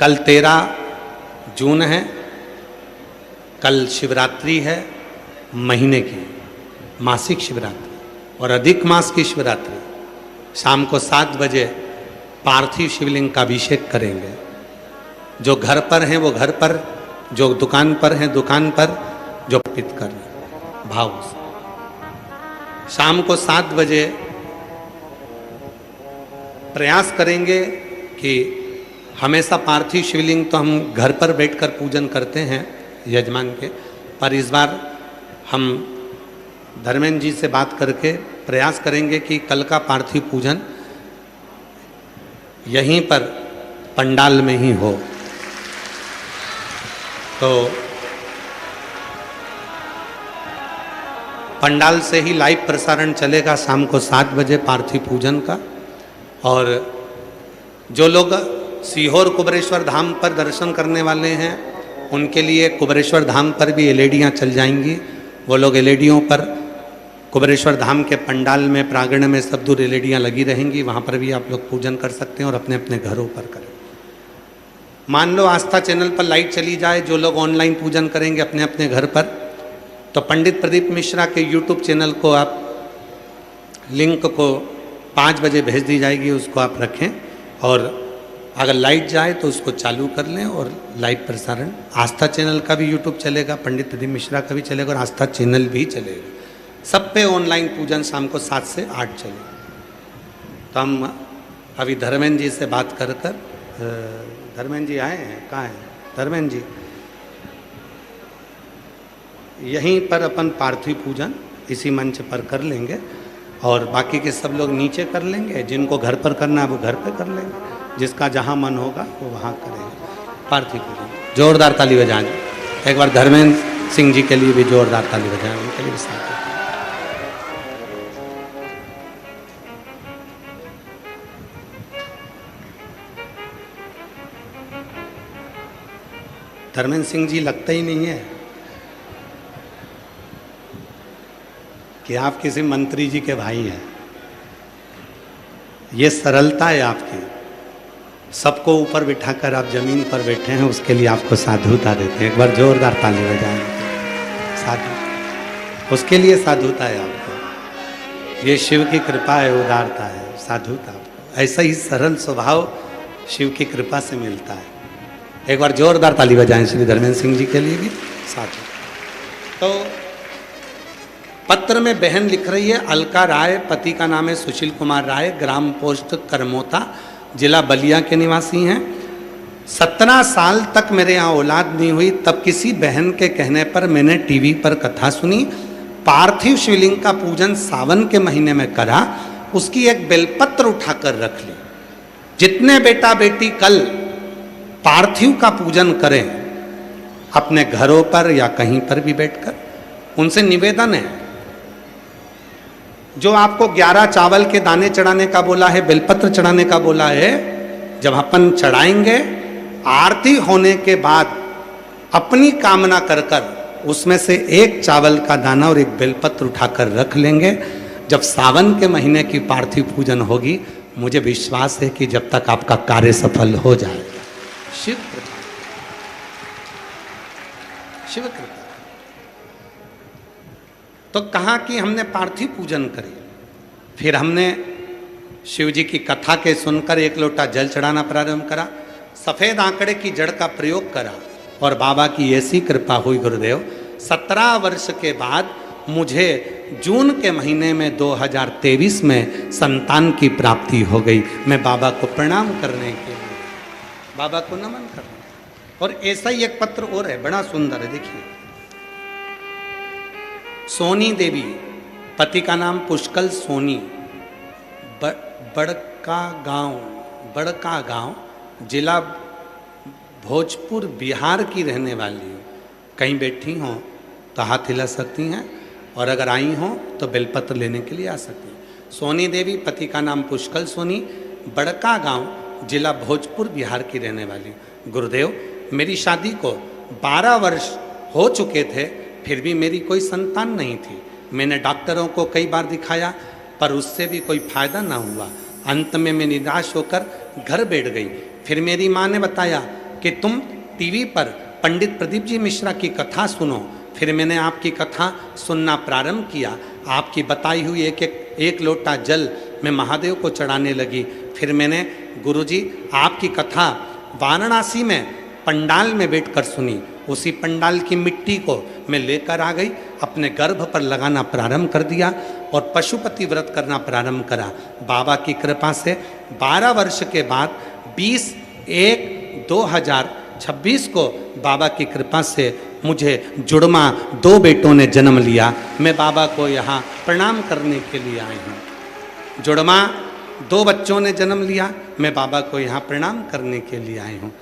कल 13 जून है, कल शिवरात्रि है, महीने की मासिक शिवरात्रि और अधिक मास की शिवरात्रि। शाम को 7 बजे पार्थिव शिवलिंग का अभिषेक करेंगे। जो घर पर हैं वो घर पर, जो दुकान पर हैं दुकान पर, जो अर्पित कर भाव से। शाम को 7 बजे प्रयास करेंगे कि हमेशा पार्थिव शिवलिंग तो हम घर पर बैठकर पूजन करते हैं यजमान के, पर इस बार हम धर्मेंद्र जी से बात करके प्रयास करेंगे कि कल का पार्थिव पूजन यहीं पर पंडाल में ही हो। तो पंडाल से ही लाइव प्रसारण चलेगा शाम को 7 बजे पार्थिव पूजन का। और जो लोग सीहोर कुबेरेश्वर धाम पर दर्शन करने वाले हैं, उनके लिए कुबेरेश्वर धाम पर भी एलईडियाँ चल जाएंगी। वो लोग एलईडियों पर कुबेरेश्वर धाम के पंडाल में प्रांगण में सब दूर एलईडियाँ लगी रहेंगी, वहाँ पर भी आप लोग पूजन कर सकते हैं और अपने अपने घरों पर करें। मान लो आस्था चैनल पर लाइट चली जाए, जो लोग ऑनलाइन पूजन करेंगे अपने अपने घर पर, तो पंडित प्रदीप मिश्रा के यूट्यूब चैनल को आप लिंक को 5 बजे भेज दी जाएगी, उसको आप रखें। और अगर लाइट जाए तो उसको चालू कर लें और लाइव प्रसारण आस्था चैनल का भी यूट्यूब चलेगा, पंडित प्रदीप मिश्रा का भी चलेगा और आस्था चैनल भी चलेगा। सब पे ऑनलाइन पूजन शाम को 7 से 8 चलेगा। तो हम अभी धर्मेंद्र जी से बात कर धर्मेंद्र जी आए हैं, कहाँ हैं धर्मेंद्र जी? यहीं पर अपन पार्थिव पूजन इसी मंच पर कर लेंगे और बाकी के सब लोग नीचे कर लेंगे। जिनको घर पर करना है वो घर पे कर लेंगे, जिसका जहाँ मन होगा वो वहाँ करेंगे पार्थिव पूजन। जोरदार ताली बजाएं। एक बार धर्मेंद्र सिंह जी के लिए भी जोरदार ताली बजाएं, उनके लिए भी साथ। धर्मेंद्र सिंह जी लगता ही नहीं है कि आप किसी मंत्री जी के भाई हैं। ये सरलता है आपकी। सबको ऊपर बिठाकर आप जमीन पर बैठे हैं, उसके लिए आपको साधुता देते हैं। एक बार जोरदार ताली बजाएं। साधु, उसके लिए साधुता है आपको। ये शिव की कृपा है, उदारता है, साधुता आपको। ऐसा ही सरल स्वभाव शिव की कृपा से मिलता है। एक बार जोरदार ताली बजाएं श्री धर्मेंद्र सिंह जी के लिए भी साधु। तो पत्र में बहन लिख रही है, अलका राय, पति का नाम है सुशील कुमार राय, ग्राम पोस्ट करमोता, जिला बलिया के निवासी हैं। 17 साल तक मेरे यहाँ औलाद नहीं हुई, तब किसी बहन के कहने पर मैंने टीवी पर कथा सुनी। पार्थिव शिवलिंग का पूजन सावन के महीने में करा, उसकी एक बेलपत्र उठाकर रख ली। जितने बेटा बेटी कल पार्थिव का पूजन करें अपने घरों पर या कहीं पर भी बैठकर, उनसे निवेदन है, जो आपको 11 चावल के दाने चढ़ाने का बोला है, बेलपत्र चढ़ाने का बोला है, जब अपन चढ़ाएंगे आरती होने के बाद अपनी कामना कर कर उसमें से एक चावल का दाना और एक बेलपत्र उठाकर रख लेंगे। जब सावन के महीने की पार्थिव पूजन होगी, मुझे विश्वास है कि जब तक आपका कार्य सफल हो जाएगा। शिव कृपा, शिव कृपा। तो कहा कि हमने पार्थिव पूजन करी, फिर हमने शिव जी की कथा के सुनकर एक लोटा जल चढ़ाना प्रारंभ करा, सफेद आंकड़े की जड़ का प्रयोग करा और बाबा की ऐसी कृपा हुई गुरुदेव, 17 वर्ष के बाद मुझे जून के महीने में 2023 में संतान की प्राप्ति हो गई। मैं बाबा को प्रणाम करने के लिए, बाबा को नमन करना। और ऐसा ही एक पत्र और है, बड़ा सुंदर है, देखिए। सोनी देवी, पति का नाम पुष्कल सोनी, बड़का गांव, जिला भोजपुर, बिहार की रहने वाली हूँ। कहीं बैठी हों तो हाथ हिला सकती हैं, और अगर आई हों तो बेलपत्र लेने के लिए आ सकती हैं। सोनी देवी, पति का नाम पुष्कल सोनी, बड़का गांव, जिला भोजपुर, बिहार की रहने वाली। गुरुदेव, मेरी शादी को 12 वर्ष हो चुके थे, फिर भी मेरी कोई संतान नहीं थी। मैंने डॉक्टरों को कई बार दिखाया, पर उससे भी कोई फायदा ना हुआ। अंत में मैं निराश होकर घर बैठ गई। फिर मेरी माँ ने बताया कि तुम टीवी पर पंडित प्रदीप जी मिश्रा की कथा सुनो। फिर मैंने आपकी कथा सुनना प्रारंभ किया। आपकी बताई हुई एक लोटा जल मैं महादेव को चढ़ाने लगी। फिर मैंने गुरुजी आपकी कथा वाराणसी में पंडाल में बैठकर सुनी। उसी पंडाल की मिट्टी को मैं लेकर आ गई, अपने गर्भ पर लगाना प्रारंभ कर दिया और पशुपति व्रत करना प्रारंभ करा। बाबा की कृपा से 12 वर्ष के बाद 20/1/2026 को बाबा की कृपा से मुझे जुड़मा 2 बेटों ने जन्म लिया। मैं बाबा को यहाँ प्रणाम करने के लिए आई हूँ। जुड़मा 2 बच्चों ने जन्म लिया, मैं बाबा को यहाँ प्रणाम करने के लिए आई हूँ।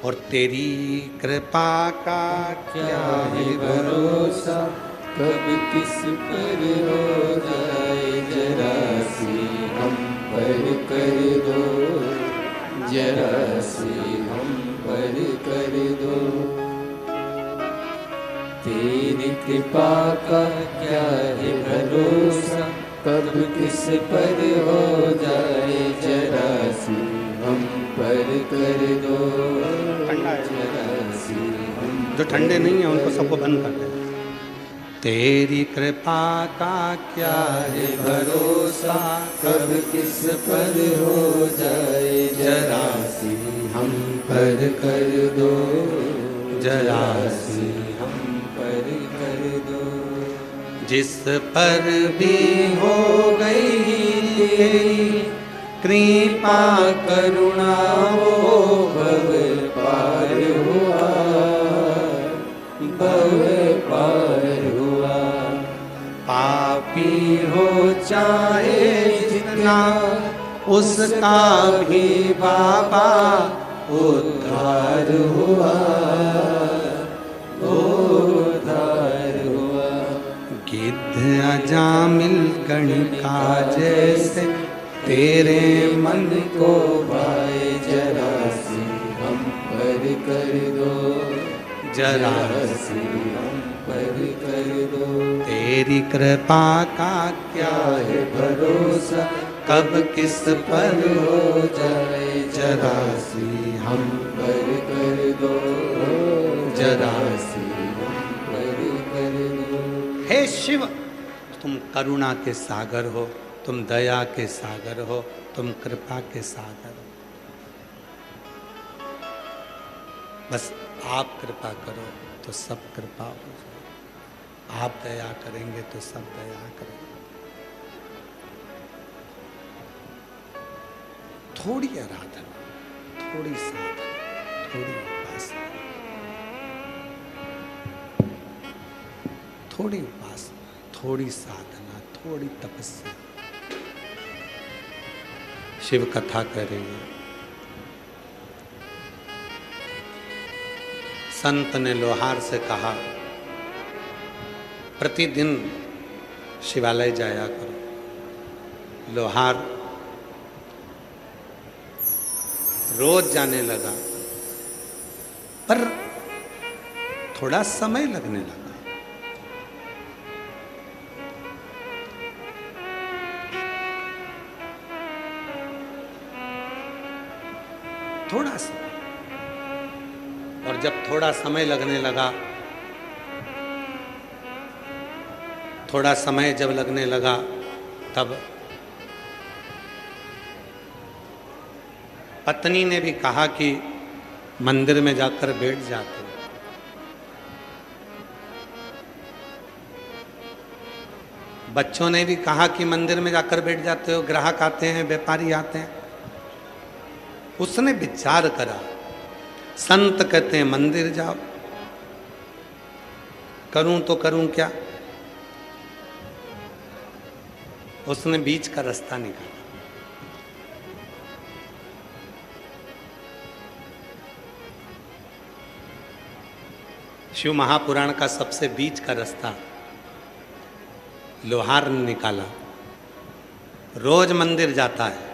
और तेरी कृपा का क्या है भरोसा, कब किस पर हो जाए, जरा सी हम पर कर दो, जरा सी हम पर कर दो। तेरी कृपा का क्या है भरोसा, कब किस पर हो जाए, जरा सी हम पर कर दो, जरा सी हम। जो ठंडे नहीं है उनको सबको बंद कर दे। तेरी कृपा का क्या है भरोसा, कब किस पर हो जाए, जरा सी हम पर कर दो, जरा सी हम पर कर दो। जिस पर भी हो गई तेरी कृपा करुणा, वो भव पार हुआ, भव पार हुआ। पापी हो चाहे जितना, उसका भी बाबा उद्धार हुआ, उद्धार हुआ। गिद्ध अजामिल गणिका जैसे तेरे मन को भाए, जरा सी हम पर कर दो, जरा सी हम पर कर दो। तेरी कृपा का क्या है भरोसा, कब किस पर हो जाए, जरा सी हम पर कर दो, जरा सी हम पर कर दो। हे शिव, तुम करुणा के सागर हो, तुम दया के सागर हो, तुम कृपा के सागर हो। बस आप कृपा करो तो सब कृपा हो जाए, आप दया करेंगे तो सब दया करेंगे। थोड़ी आराधना, थोड़ी साधना, थोड़ी उपासना, थोड़ी उपासना, थोड़ी साधना, थोड़ी तपस्या। शिव कथा कर रही है। संत ने लोहार से कहा, प्रतिदिन शिवालय जाया करो। लोहार रोज जाने लगा, पर थोड़ा समय लगने लगा। थोड़ा सा, और जब थोड़ा समय लगने लगा, थोड़ा समय जब लगने लगा, तब पत्नी ने भी कहा कि मंदिर में जाकर बैठ जाते। बच्चों ने भी कहा कि मंदिर में जाकर बैठ जाते हो, ग्राहक आते हैं, व्यापारी आते हैं। उसने विचार करा, संत कहते हैं मंदिर जाओ, करूं तो करूं क्या। उसने बीच का रास्ता निकाला। शिव महापुराण का सबसे बीच का रास्ता लोहार ने निकाला। रोज मंदिर जाता है,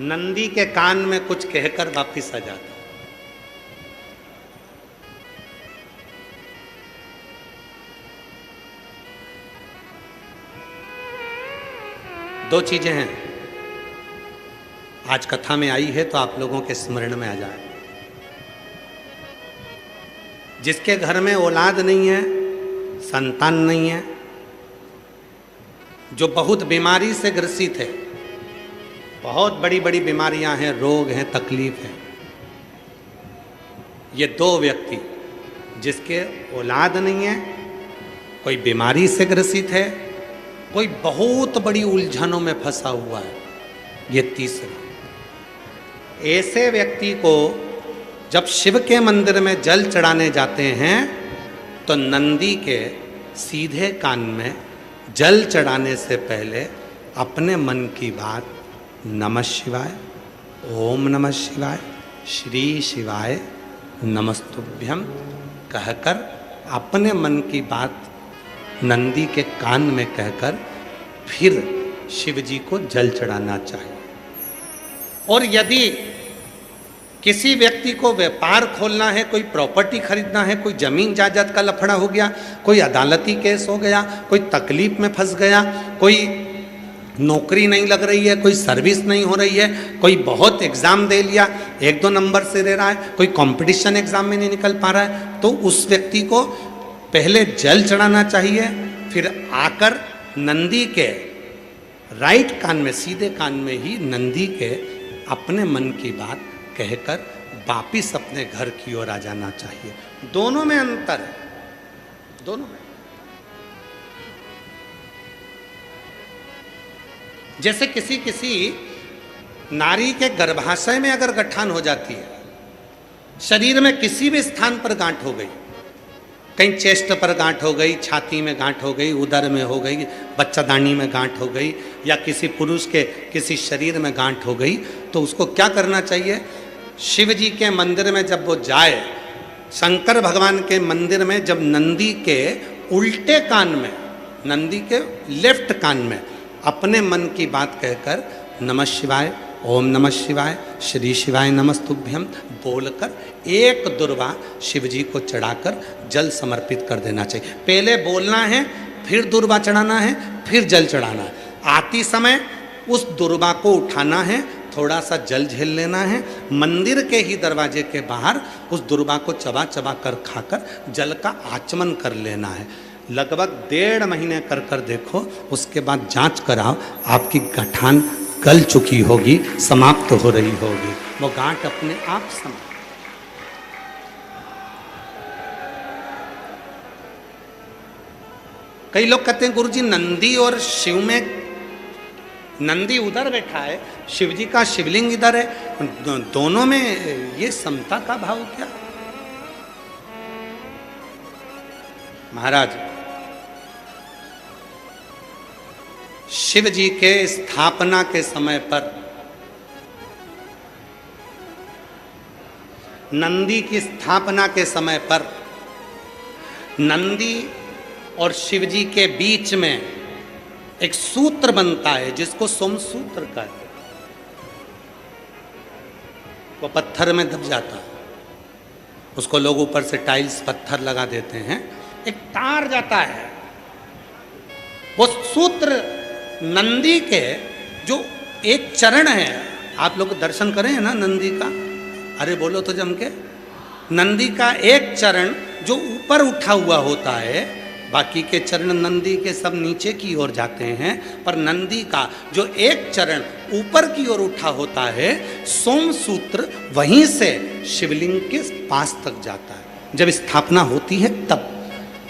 नंदी के कान में कुछ कहकर वापिस आ जाता। दो चीजें हैं, आज कथा में आई है तो आप लोगों के स्मरण में आ जाए। जिसके घर में औलाद नहीं है, संतान नहीं है, जो बहुत बीमारी से ग्रसित है, बहुत बड़ी बड़ी बीमारियां हैं, रोग हैं, तकलीफ है, ये दो व्यक्ति जिसके औलाद नहीं है, कोई बीमारी से ग्रसित है, कोई बहुत बड़ी उलझनों में फंसा हुआ है, ये तीसरा। ऐसे व्यक्ति को जब शिव के मंदिर में जल चढ़ाने जाते हैं तो नंदी के सीधे कान में जल चढ़ाने से पहले अपने मन की बात नमः शिवाय, ओम नमः शिवाय, श्री शिवाय नमस्तुभ्यम कहकर अपने मन की बात नंदी के कान में कहकर फिर शिव जी को जल चढ़ाना चाहिए। और यदि किसी व्यक्ति को व्यापार खोलना है, कोई प्रॉपर्टी खरीदना है, कोई जमीन जायदाद का लफड़ा हो गया, कोई अदालती केस हो गया, कोई तकलीफ में फंस गया, कोई नौकरी नहीं लग रही है, कोई सर्विस नहीं हो रही है, कोई बहुत एग्जाम दे लिया, 1-2 नंबर से दे रहा है, कोई कंपटीशन एग्जाम में नहीं निकल पा रहा है, तो उस व्यक्ति को पहले जल चढ़ाना चाहिए, फिर आकर नंदी के राइट कान में, सीधे कान में ही नंदी के अपने मन की बात कहकर वापिस अपने घर की ओर आ जाना चाहिए। दोनों में अंतर है, दोनों में। जैसे किसी नारी के गर्भाशय में अगर गठान हो जाती है, शरीर में किसी भी स्थान पर गांठ हो गई, कहीं चेस्ट पर गांठ हो गई, छाती में गांठ हो गई, उदर में हो गई, बच्चादानी में गांठ हो गई, या किसी पुरुष के किसी शरीर में गांठ हो गई, तो उसको क्या करना चाहिए? शिव जी के मंदिर में जब वो जाए, शंकर भगवान के मंदिर में जब नंदी के उल्टे कान में, नंदी के लेफ्ट कान में अपने मन की बात कहकर नमः शिवाय, ओम नमः शिवाय, श्री शिवाय नमस्तुभ्यम बोलकर एक दुर्वा शिव जी को चढ़ाकर जल समर्पित कर देना चाहिए। पहले बोलना है, फिर दुर्वा चढ़ाना है, फिर जल चढ़ाना है। आती समय उस दुर्वा को उठाना है, थोड़ा सा जल झेल लेना है, मंदिर के ही दरवाजे के बाहर उस दुर्वा को चबा चबा कर खाकर जल का आचमन कर लेना है। लगभग 1.5 महीने कर कर देखो, उसके बाद जांच कराओ, आपकी गठान गल चुकी होगी, समाप्त हो रही होगी, वो गांठ अपने आप समाप्त। कई लोग कहते हैं गुरुजी नंदी और शिव में नंदी उधर बैठा है, शिव जी का शिवलिंग इधर है, दोनों में ये समता का भाव क्या? महाराज, शिव जी के स्थापना के समय पर नंदी की स्थापना के समय पर नंदी और शिव जी के बीच में एक सूत्र बनता है जिसको सोम सूत्र कहते हैं। वो पत्थर में दब जाता है, उसको लोग ऊपर से टाइल्स पत्थर लगा देते हैं, एक तार जाता है। वो सूत्र नंदी के जो एक चरण है, आप लोग दर्शन करें ना नंदी का, अरे बोलो तो जम के, नंदी का एक चरण जो ऊपर उठा हुआ होता है, बाकी के चरण नंदी के सब नीचे की ओर जाते हैं, पर नंदी का जो एक चरण ऊपर की ओर उठा होता है, सोम सूत्र वहीं से शिवलिंग के पास तक जाता है। जब स्थापना होती है तब,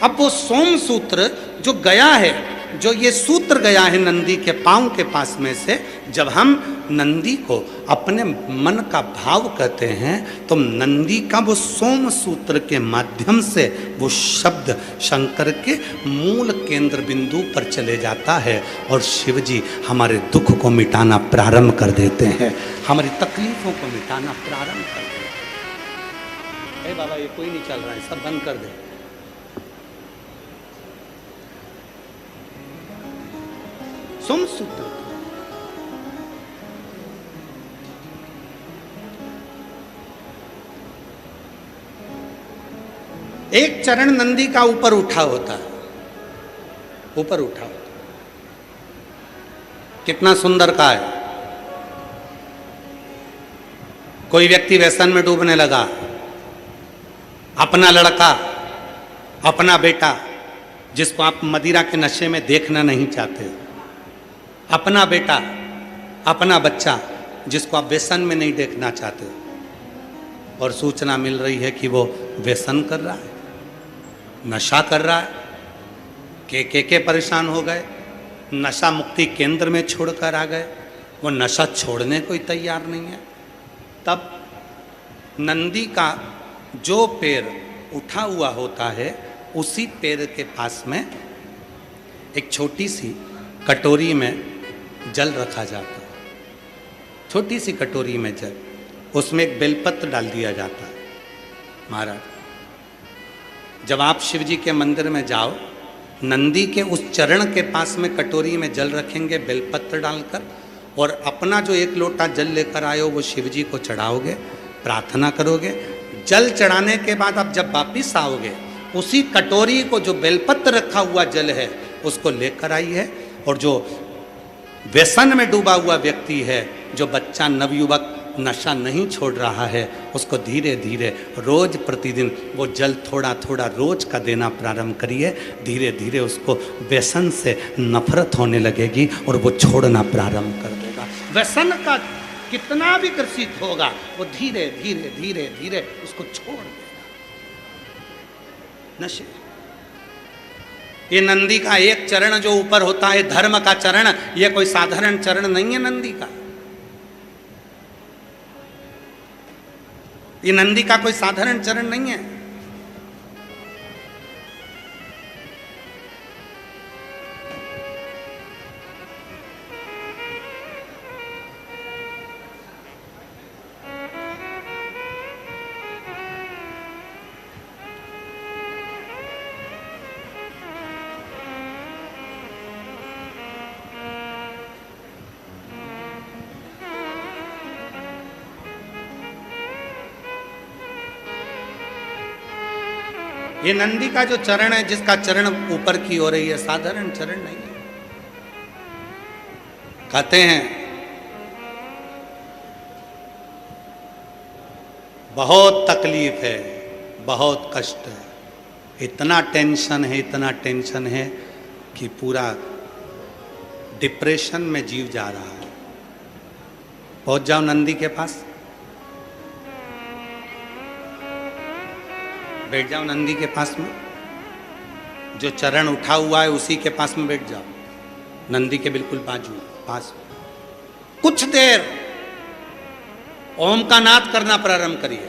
अब वो सोम सूत्र जो गया है, जो ये सूत्र गया है नंदी के पांव के पास में से, जब हम नंदी को अपने मन का भाव कहते हैं तो नंदी का वो सोम सूत्र के माध्यम से वो शब्द शंकर के मूल केंद्र बिंदु पर चले जाता है और शिव जी हमारे दुख को मिटाना प्रारंभ कर देते हैं, हमारी तकलीफों को मिटाना प्रारंभ कर देते हैं। बाबा ये कोई नहीं चल रहा है, सब बंद कर दे। सोम सूत्र एक चरण नंदी का ऊपर उठा होता है, ऊपर उठा होता है, कितना सुंदर का है। कोई व्यक्ति व्यसन में डूबने लगा, अपना लड़का, अपना बेटा जिसको आप मदिरा के नशे में देखना नहीं चाहते, अपना बेटा, अपना बच्चा जिसको आप व्यसन में नहीं देखना चाहते, और सूचना मिल रही है कि वो व्यसन कर रहा है, नशा कर रहा है, के परेशान हो गए, नशा मुक्ति केंद्र में छोड़कर आ गए, वो नशा छोड़ने को ही तैयार नहीं है। तब नंदी का जो पैर उठा हुआ होता है, उसी पैर के पास में एक छोटी सी कटोरी में जल रखा जाता है, छोटी सी कटोरी में जल, उसमें एक बेलपत्र डाल दिया जाता है। महाराज, जब आप शिव जी के मंदिर में जाओ, नंदी के उस चरण के पास में कटोरी में जल रखेंगे बेलपत्र डालकर, और अपना जो एक लोटा जल लेकर आए हो वो शिव जी को चढ़ाओगे, प्रार्थना करोगे। जल चढ़ाने के बाद आप जब वापिस आओगे, उसी कटोरी को जो बेलपत्र रखा हुआ जल है उसको लेकर आई है, और जो व्यसन में डूबा हुआ व्यक्ति है, जो बच्चा नवयुवक नशा नहीं छोड़ रहा है, उसको धीरे धीरे रोज प्रतिदिन वो जल थोड़ा थोड़ा रोज का देना प्रारंभ करिए। धीरे धीरे उसको व्यसन से नफरत होने लगेगी और वो छोड़ना प्रारंभ कर देगा। व्यसन का कितना भी ग्रसित होगा, वो धीरे धीरे धीरे धीरे उसको छोड़ देगा। नशे, ये नंदी का एक चरण जो ऊपर होता है, धर्म का चरण, ये कोई साधारण चरण नहीं है नंदी का। ये नंदी का कोई साधारण चरण नहीं है। ये नंदी का जो चरण है, जिसका चरण ऊपर की हो रही है, साधारण चरण नहीं है। कहते हैं बहुत तकलीफ है, बहुत कष्ट है, इतना टेंशन है, इतना टेंशन है कि पूरा डिप्रेशन में जीव जा रहा है। पहुंच जाओ नंदी के पास, बैठ जाओ नंदी के पास में, जो चरण उठा हुआ है उसी के पास में बैठ जाओ, नंदी के बिल्कुल बाजू पास। कुछ देर ओम का नाद करना प्रारंभ करिए।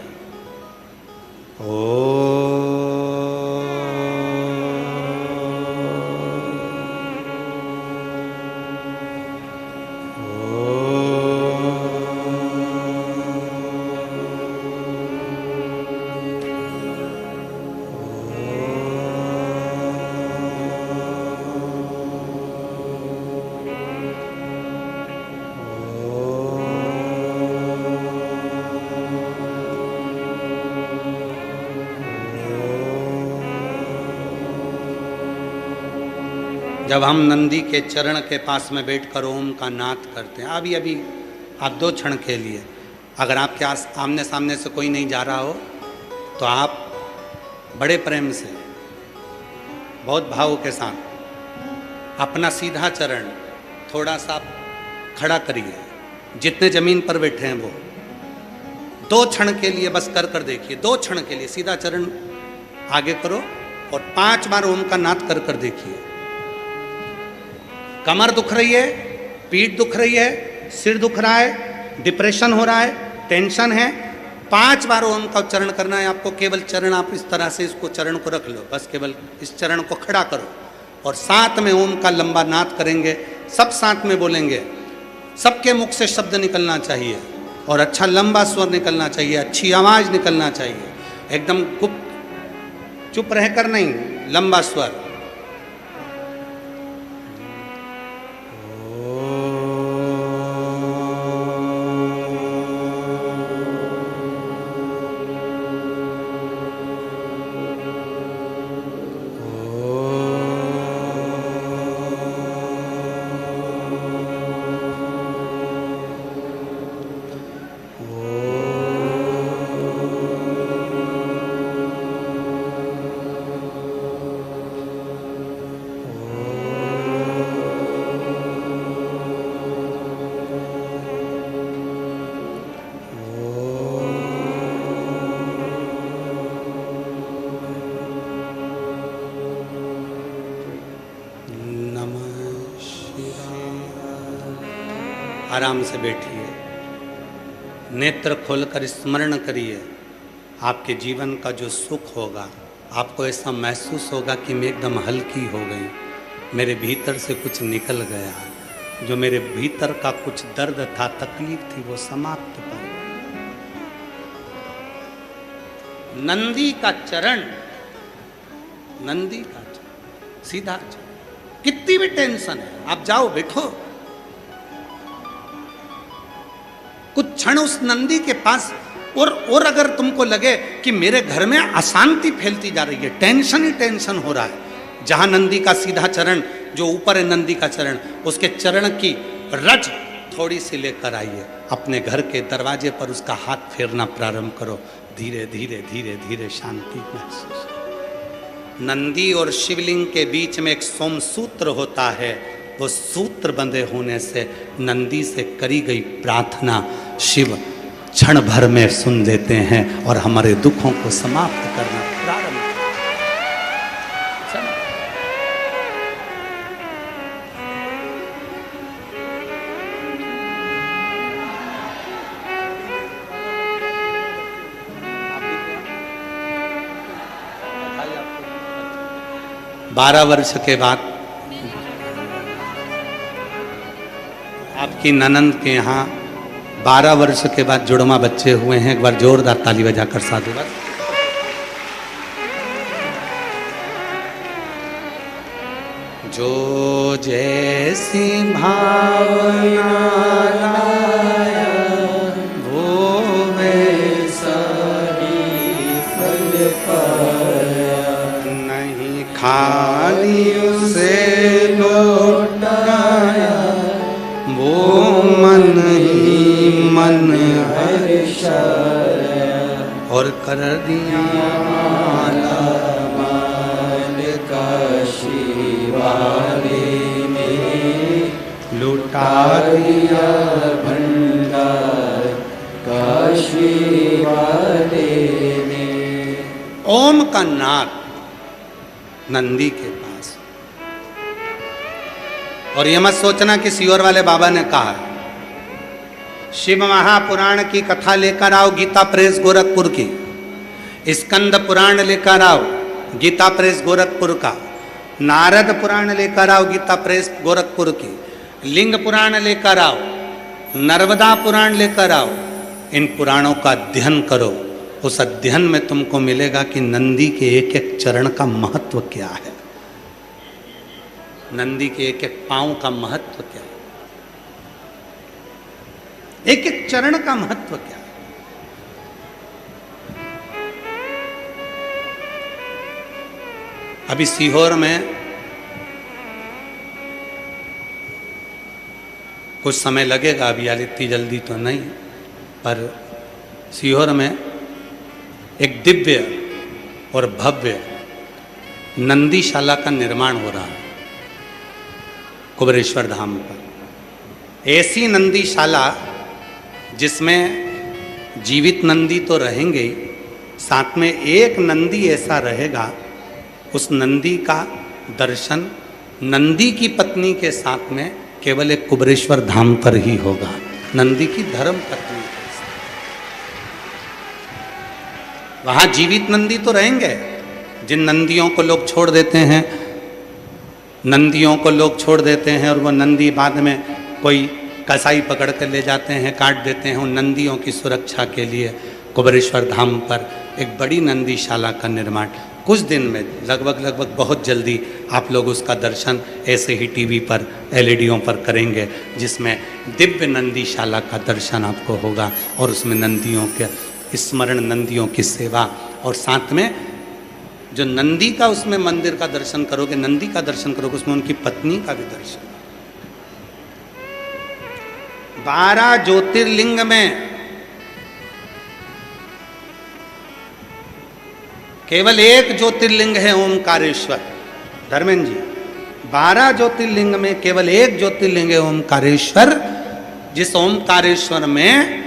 जब हम नंदी के चरण के पास में बैठकर ओम का नाद करते हैं, अभी अभी आप 2 क्षण के लिए, अगर आपके आमने सामने से कोई नहीं जा रहा हो तो आप बड़े प्रेम से, बहुत भाव के साथ अपना सीधा चरण थोड़ा सा खड़ा करिए, जितने जमीन पर बैठे हैं वो 2 क्षण के लिए बस कर देखिए। 2 क्षण के लिए सीधा चरण आगे करो और 5 बार ओम का नाद कर देखिए। कमर दुख रही है, पीठ दुख रही है, सिर दुख रहा है, डिप्रेशन हो रहा है, टेंशन है, 5 बार ओम का उच्चारण करना है आपको। केवल चरण आप इस तरह से इसको चरण को रख लो, बस केवल इस चरण को खड़ा करो और साथ में ओम का लंबा नाद करेंगे। सब साथ में बोलेंगे, सबके मुख से शब्द निकलना चाहिए और अच्छा लंबा स्वर निकलना चाहिए, अच्छी आवाज निकलना चाहिए, एकदम गुप्त चुप रहकर नहीं, लंबा स्वर। आराम से बैठिए, नेत्र खोलकर स्मरण करिए। आपके जीवन का जो सुख होगा, आपको ऐसा महसूस होगा कि मैं एकदम हल्की हो गई, मेरे भीतर से कुछ निकल गया, जो मेरे भीतर का कुछ दर्द था, तकलीफ थी, वो समाप्त हो गई। नंदी का चरण, नंदी का चरण, सीधा चरण। कितनी भी टेंशन है, आप जाओ बैठो, कुछ क्षण उस नंदी के पास। और अगर तुमको लगे कि मेरे घर में अशांति फैलती जा रही है, टेंशन ही टेंशन हो रहा है, जहां नंदी का सीधा चरण, जो ऊपर है नंदी का चरण, उसके चरण की रज थोड़ी सी लेकर आइए, अपने घर के दरवाजे पर उसका हाथ फेरना प्रारंभ करो। धीरे धीरे धीरे धीरे शांति महसूस। नंदी और शिवलिंग के बीच में एक सोम सूत्र होता है, वो सूत्र बंधे होने से नंदी से करी गई प्रार्थना शिव क्षण भर में सुन लेते हैं और हमारे दुखों को समाप्त करना प्रारंभ। बारह वर्ष के बाद आपकी ननंद के यहाँ 12 वर्ष के बाद जुड़वा बच्चे हुए हैं। एक बार जोरदार ताली बजाकर साधुवाद। जो जैसी भावना लाया वो वैसा ही फल पाया, नहीं खाली उसे लौटाया, वो मन ही मन हर्षाया, और कर दिया माला माल काशी वाले ने, लुटा दिया भंडार काशी वाले ने। ओम का नाद नंदी के पास, और ये मत सोचना कि सीहोर वाले बाबा ने कहा, शिव महापुराण की कथा लेकर आओ गीता प्रेस गोरखपुर की, स्कंद पुराण लेकर आओ गीता प्रेस गोरखपुर का, नारद पुराण लेकर आओ गीता प्रेस गोरखपुर की, लिंग पुराण लेकर आओ, नर्मदा पुराण लेकर आओ। इन पुराणों का अध्ययन करो। उस अध्ययन में तुमको मिलेगा कि नंदी के एक एक चरण का महत्व क्या है, नंदी के एक एक पांव का महत्व क्या है, एक एक चरण का महत्व क्या है। अभी सीहोर में कुछ समय लगेगा, अभी यार इतनी जल्दी तो नहीं, पर सीहोर में एक दिव्य और भव्य नंदीशाला का निर्माण हो रहा है कुबेरेश्वर धाम पर। ऐसी नंदीशाला जिसमें जीवित नंदी तो रहेंगे ही, साथ में एक नंदी ऐसा रहेगा, उस नंदी का दर्शन नंदी की पत्नी के साथ में केवल एक कुबेरेश्वर धाम पर ही होगा, नंदी की धर्म पत्नी के साथ। वहां जीवित नंदी तो रहेंगे, जिन नंदियों को लोग छोड़ देते हैं, नंदियों को लोग छोड़ देते हैं और वो नंदी बाद में कोई कसाई पकड़ कर ले जाते हैं, काट देते हैं। उन नंदियों की सुरक्षा के लिए कुबेरेश्वर धाम पर एक बड़ी नंदीशाला का निर्माण कुछ दिन में, लगभग बहुत जल्दी आप लोग उसका दर्शन ऐसे ही टीवी पर एलईडीओं पर करेंगे, जिसमें दिव्य नंदीशाला का दर्शन आपको होगा और उसमें नंदियों के स्मरण, नंदियों की सेवा, और साथ में जो नंदी का उसमें मंदिर का दर्शन करोगे, नंदी का दर्शन करोगे, उसमें उनकी पत्नी का भी दर्शन। 12 ज्योतिर्लिंग में केवल एक ज्योतिर्लिंग है ओमकारेश्वर। धर्मेंद्र जी, 12 ज्योतिर्लिंग में केवल एक ज्योतिर्लिंग है ओमकारेश्वर, जिस ओमकारेश्वर में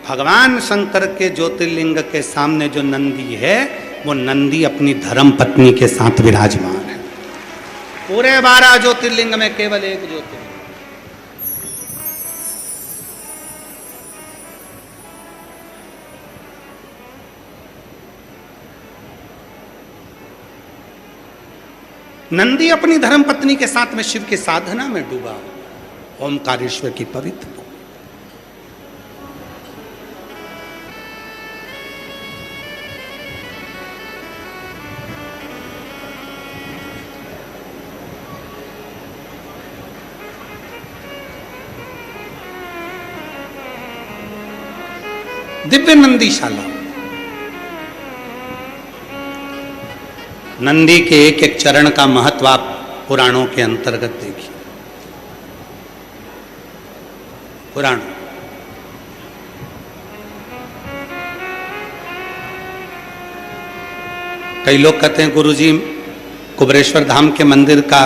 भगवान शंकर के ज्योतिर्लिंग के सामने जो नंदी है, वो नंदी अपनी धर्म पत्नी के साथ विराजमान है। पूरे 12 ज्योतिर्लिंग में केवल एक ज्योतिर्लिंग। नंदी अपनी धर्म पत्नी के साथ में शिव की साधना में डूबा, ओमकारेश्वर की पवित्र। दिव्य नंदीशाला, नंदी के एक एक चरण का महत्व आप पुराणों के अंतर्गत देखिए। पुराण कई लोग कहते हैं गुरुजी कुबेरेश्वर धाम के मंदिर का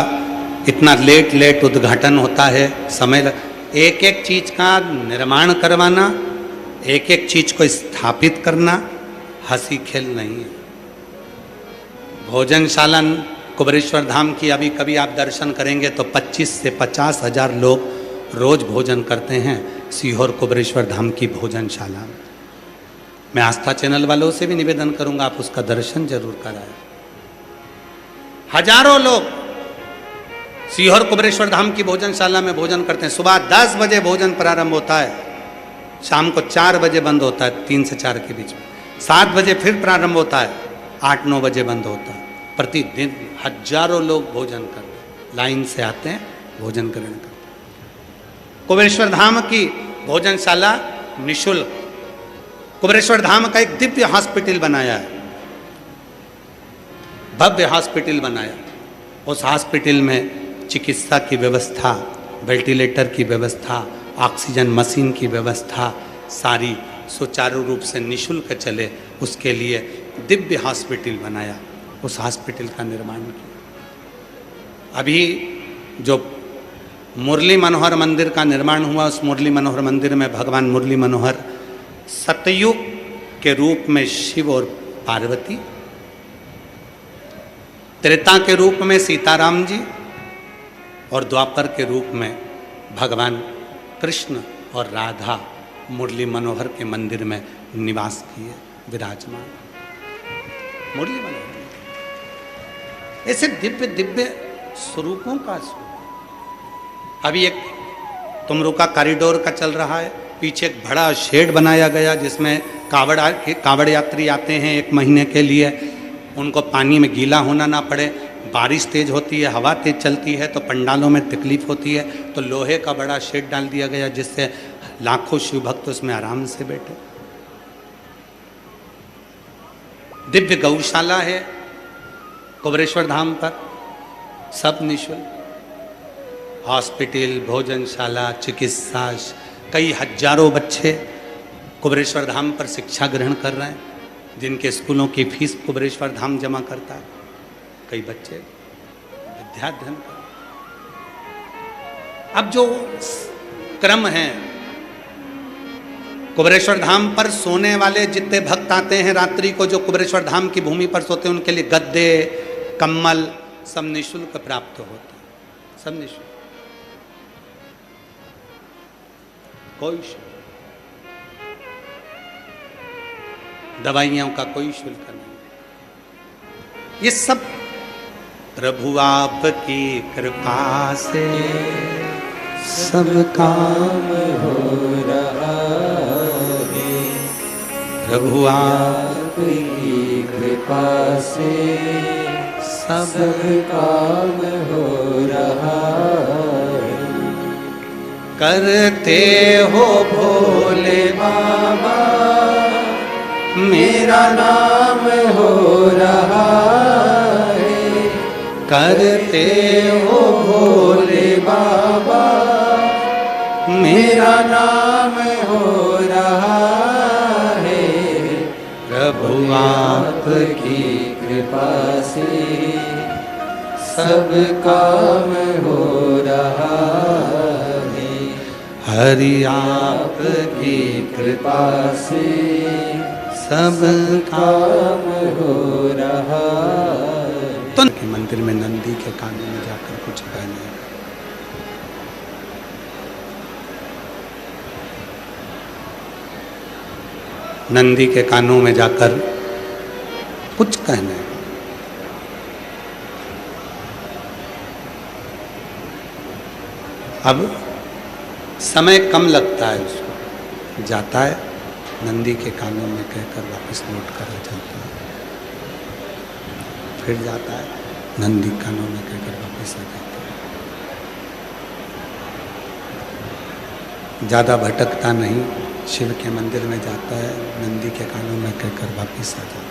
इतना लेट उद्घाटन होता है, समय एक एक चीज का निर्माण करवाना, एक एक चीज को स्थापित करना हंसी खेल नहीं है। भोजनशाला कुबेरेश्वर धाम की अभी कभी आप दर्शन करेंगे तो 25 से 50 हजार लोग रोज भोजन करते हैं सीहोर कुबेरेश्वर धाम की भोजनशाला में। मैं आस्था चैनल वालों से भी निवेदन करूंगा, आप उसका दर्शन जरूर कराएं। हजारों लोग सीहोर कुबेरेश्वर धाम की भोजनशाला में भोजन करते हैं। सुबह 10 बजे भोजन प्रारंभ होता है, शाम को 4 बजे बंद होता है, 3 से 4 के बीच में। 7 बजे फिर प्रारंभ होता है, 8-9 बजे बंद होता है। प्रतिदिन हजारों लोग भोजन करते, लाइन से आते हैं, भोजन ग्रहण करते हैं। कुबेरेश्वर धाम की भोजनशाला निःशुल्क। कुबेरेश्वर धाम का एक दिव्य हॉस्पिटल बनाया है, भव्य हॉस्पिटल बनाया। उस हॉस्पिटल में चिकित्सा की व्यवस्था, वेंटिलेटर की व्यवस्था, ऑक्सीजन मशीन की व्यवस्था सारी सुचारू रूप से निःशुल्क चले, उसके लिए दिव्य हॉस्पिटल बनाया। उस हॉस्पिटल का निर्माण किया। अभी जो मुरली मनोहर मंदिर का निर्माण हुआ, उस मुरली मनोहर मंदिर में भगवान मुरली मनोहर सतयुग के रूप में शिव और पार्वती, त्रेता के रूप में सीताराम जी और द्वापर के रूप में भगवान कृष्ण और राधा मुरली मनोहर के मंदिर में निवास किए, विराजमान मुरली मनोहर। ऐसे दिव्य दिव्य स्वरूपों का स्वरूप। अभी एक तुमरू का कॉरिडोर का चल रहा है, पीछे एक बड़ा शेड बनाया गया जिसमें कावड़ यात्री आते हैं 1 महीने के लिए, उनको पानी में गीला होना ना पड़े। बारिश तेज होती है, हवा तेज चलती है तो पंडालों में तकलीफ होती है, तो लोहे का बड़ा शेड डाल दिया गया जिससे लाखों शिव भक्त उसमें आराम से बैठे। दिव्य गौशाला है कुबरेश्वर धाम पर, सब निःशुल्क। हॉस्पिटल, भोजनशाला, चिकित्सा, कई हजारों बच्चे कुबरेश्वर धाम पर शिक्षा ग्रहण कर रहे हैं, जिनके स्कूलों की फीस कुबरेश्वर धाम जमा करता है। कई बच्चे विद्याध्ययन कर। अब जो क्रम है, कुबरेश्वर धाम पर सोने वाले जितने भक्त आते हैं रात्रि को, जो कुबरेश्वर धाम की भूमि पर सोते हैं, उनके लिए गद्दे, कम्बल सब निःशुल्क प्राप्त होते हैं, सब निःशुल्क, कोई शुल्क, दवाइयों का कोई शुल्क नहीं। ये सब प्रभु आपकी कृपा से सब काम हो रहा है। प्रभु आपकी कृपा से सब काम हो रहा है। करते हो भोले बाबा मेरा नाम हो रहा है। करते हो भोले बाबा मेरा नाम हो रहा है। प्रभु आपकी कृपा से सब काम हो रहा है। हरि आपकी कृपा से सब काम हो रहा है। तो मंदिर में नंदी के कानों में जाकर कुछ कहने, नंदी के कानों में जाकर कुछ कहने। अब समय कम लगता है उसको, जाता है नंदी के कानों में कहकर वापस लौट कर आ जाता है, फिर जाता है नंदी कानों में कहकर वापस आ जाता है। ज़्यादा भटकता नहीं, शिव के मंदिर में जाता है, नंदी के कानों में कहकर वापस आ जाता है।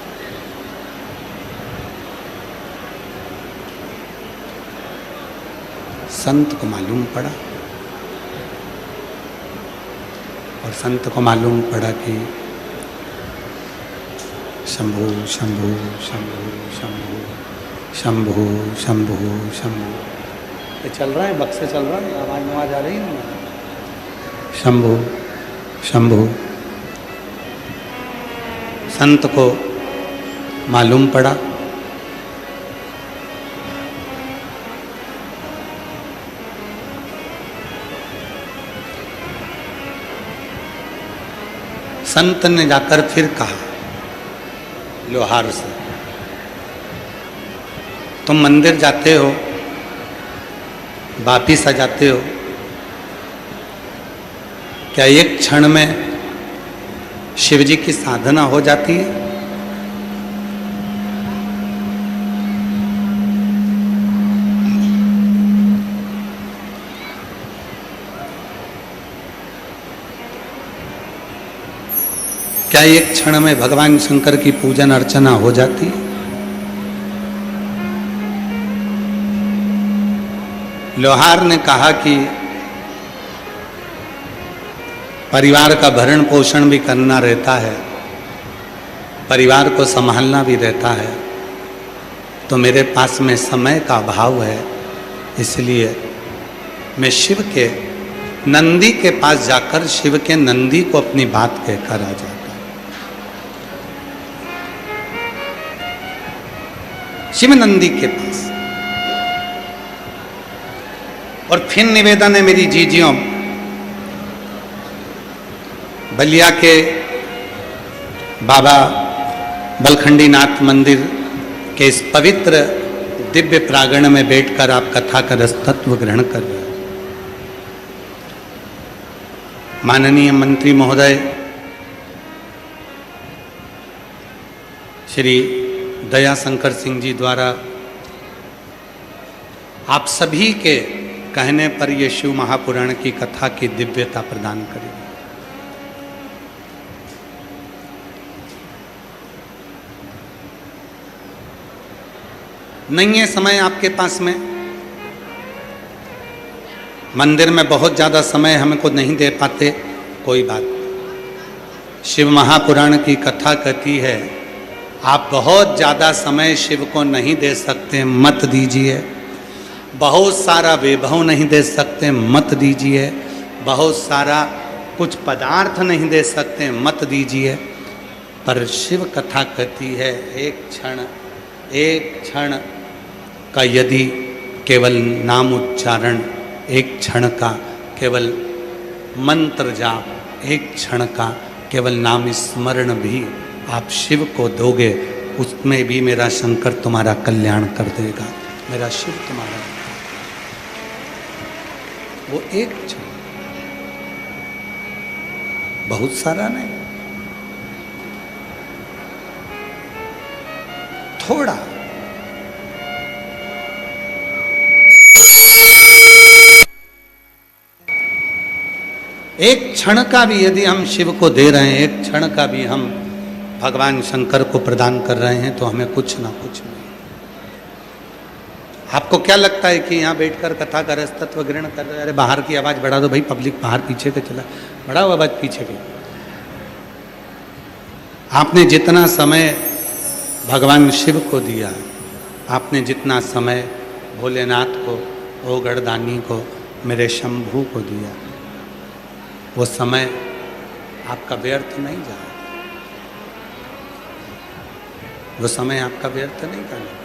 संत को मालूम पड़ा, और संत को मालूम पड़ा कि शंभु शंभु शंभु शंभु शंभु शंभु शंभु, ये चल रहा है, बक्से चल रहा है, आवाज आ रही है ना। शंभु शंभु, संत को मालूम पड़ा संत ने जाकर फिर कहा लोहार से, तुम मंदिर जाते हो, वापिस आ जाते हो, क्या एक क्षण में शिव जी की साधना हो जाती है? क्या एक क्षण में भगवान शंकर की पूजन अर्चना हो जाती है? लोहार ने कहा कि परिवार का भरण पोषण भी करना रहता है, परिवार को संभालना भी रहता है, तो मेरे पास में समय का अभाव है, इसलिए मैं शिव के नंदी के पास जाकर शिव के नंदी को अपनी बात कहकर आ जाता। शिव नंदी के पास, और फिर निवेदन है मेरी जीजियों, बलिया के बाबा बलखंडी नाथ मंदिर के इस पवित्र दिव्य प्रांगण में बैठकर आप कथा का रसतत्व ग्रहण कर रहे हैं। माननीय मंत्री महोदय श्री दयाशंकर सिंह जी द्वारा आप सभी के कहने पर ये शिव महापुराण की कथा की दिव्यता प्रदान करेगी। नहीं है समय आपके पास में, मंदिर में बहुत ज़्यादा समय हमको नहीं दे पाते, कोई बात। शिव महापुराण की कथा कहती है आप बहुत ज़्यादा समय शिव को नहीं दे सकते, मत दीजिए। बहुत सारा वैभव नहीं दे सकते, मत दीजिए। बहुत सारा कुछ पदार्थ नहीं दे सकते, मत दीजिए। पर शिव कथा कहती है एक क्षण का यदि केवल नाम उच्चारण, एक क्षण का केवल मंत्र जाप, एक क्षण का केवल नाम स्मरण भी आप शिव को दोगे, उसमें भी मेरा शंकर तुम्हारा कल्याण कर देगा, मेरा शिव तुम्हारा। वो एक क्षण, बहुत सारा नहीं, थोड़ा। एक क्षण का भी यदि हम शिव को दे रहे हैं, एक क्षण का भी हम भगवान शंकर को प्रदान कर रहे हैं, तो हमें कुछ ना कुछ नहीं। आपको क्या लगता है कि यहाँ बैठकर कथा का रस तत्व ग्रहण कर रहे हैं? अरे बाहर की आवाज़ बढ़ा दो भाई, पब्लिक बाहर पीछे के चला, बढ़ाओ आवाज़ पीछे की। आपने जितना समय भगवान शिव को दिया, आपने जितना समय भोलेनाथ को, ओ गढ़दानी को, मेरे शंभू को दिया, वो समय आपका व्यर्थ नहीं जाए, वो समय आपका व्यर्थ नहीं जाने।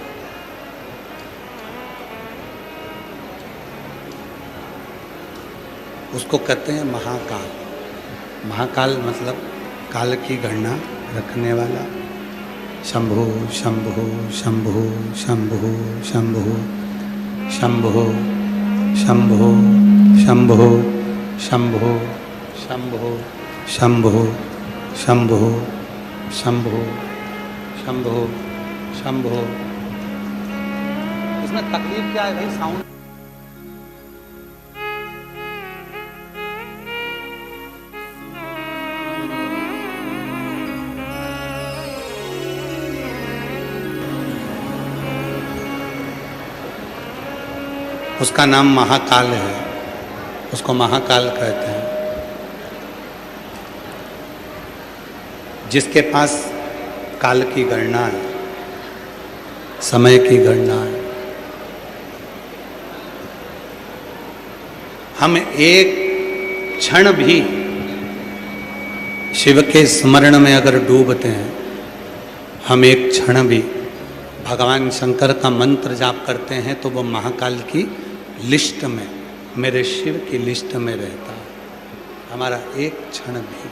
उसको कहते हैं महाकाल। महाकाल मतलब काल की गणना रखने वाला। शंभो शंभो शंभो शंभो शंभो शंभो शंभो शंभो शंभो शंभो शंभो शंभो शंभो शंभो शंभो। इसमें तकलीफ क्या है भाई? साउंड उसका नाम महाकाल है, उसको महाकाल कहते हैं। जिसके पास काल की गणना है, समय की गणना है। हम एक क्षण भी शिव के स्मरण में अगर डूबते हैं, हम एक क्षण भी भगवान शंकर का मंत्र जाप करते हैं, तो वो महाकाल की लिस्ट में, मेरे शिव की लिस्ट में रहता है हमारा एक क्षण भी।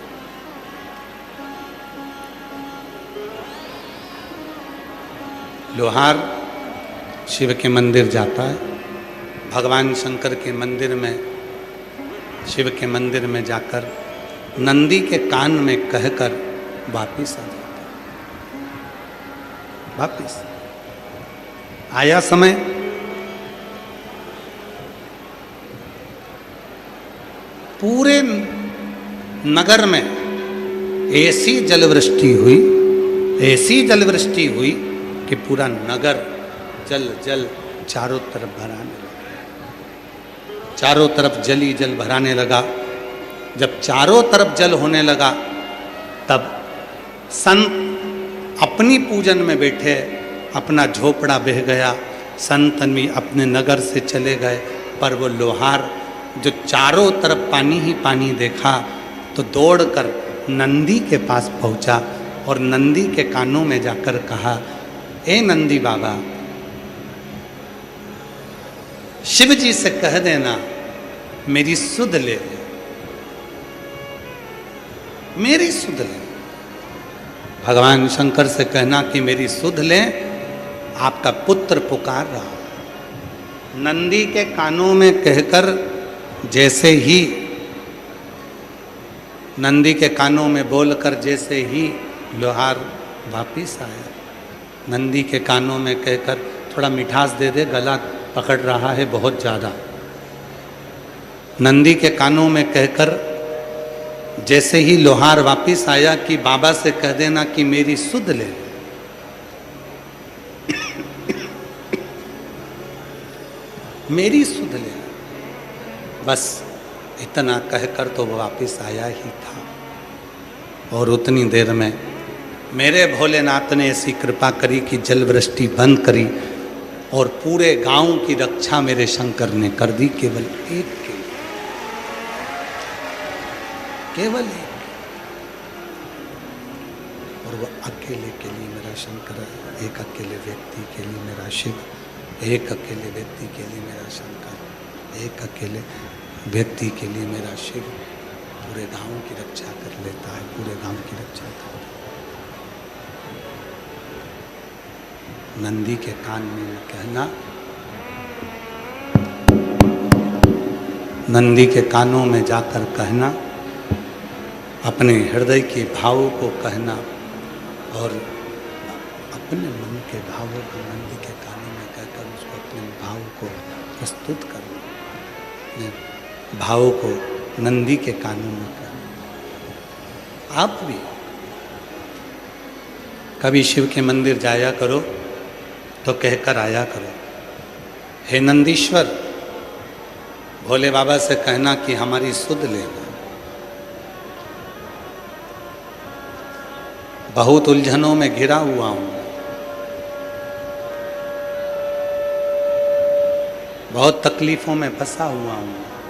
लोहार शिव के मंदिर जाता है, भगवान शंकर के मंदिर में, शिव के मंदिर में जाकर नंदी के कान में कहकर वापिस आ जाता है। वापिस आया समय, पूरे नगर में ऐसी जलवृष्टि हुई, ऐसी जलवृष्टि हुई कि पूरा नगर जल जल चारों तरफ भराने लगा। चारों तरफ जल ही जल भराने लगा। जब चारों तरफ जल होने लगा, तब संत अपनी पूजन में बैठे, अपना झोपड़ा बह गया, संत भी अपने नगर से चले गए। पर वो लोहार जो चारों तरफ पानी ही पानी देखा, तो दौड़कर नंदी के पास पहुंचा और नंदी के कानों में जाकर कहा, ए नंदी बाबा, शिव जी से कह देना मेरी सुध ले ले। मेरी सुध लें। भगवान शंकर से कहना कि मेरी सुध लें, आपका पुत्र पुकार रहा है। नंदी के कानों में कहकर जैसे ही, नंदी के कानों में बोलकर जैसे ही लोहार वापिस आया, नंदी के कानों में कहकर थोड़ा मिठास दे दे, गला पकड़ रहा है बहुत ज़्यादा। नंदी के कानों में कहकर जैसे ही लोहार वापिस आया कि बाबा से कह देना कि मेरी सुध ले। मेरी सुध ले, बस इतना कहकर तो वो वापिस आया ही था। और उतनी देर में मेरे भोलेनाथ ने ऐसी कृपा करी कि जल वृष्टि बंद करी और पूरे गांव की रक्षा मेरे शंकर ने कर दी, केवल एक के, केवल एक। और वो अकेले के लिए मेरा शंकर है, एक अकेले व्यक्ति के लिए मेरा शिव, एक अकेले व्यक्ति के लिए मेरा शंकर, एक अकेले व्यक्ति के लिए मेरा शिव पूरे गांव की रक्षा कर लेता है, पूरे गांव की रक्षा कर। नंदी के कान में कहना, नंदी के कानों में जाकर कहना, अपने हृदय के भावों को कहना और अपने मन के भावों को नंदी के कानों में कहकर उसको अपने भाव को प्रस्तुत करना, भावों को नंदी के कानों में कहना। आप भी कभी शिव के मंदिर जाया करो तो कहकर आया करो, हे नंदीश्वर, भोले बाबा से कहना कि हमारी सुध लेना। बहुत उलझनों में घिरा हुआ हूं, बहुत तकलीफों में फंसा हुआ हूं,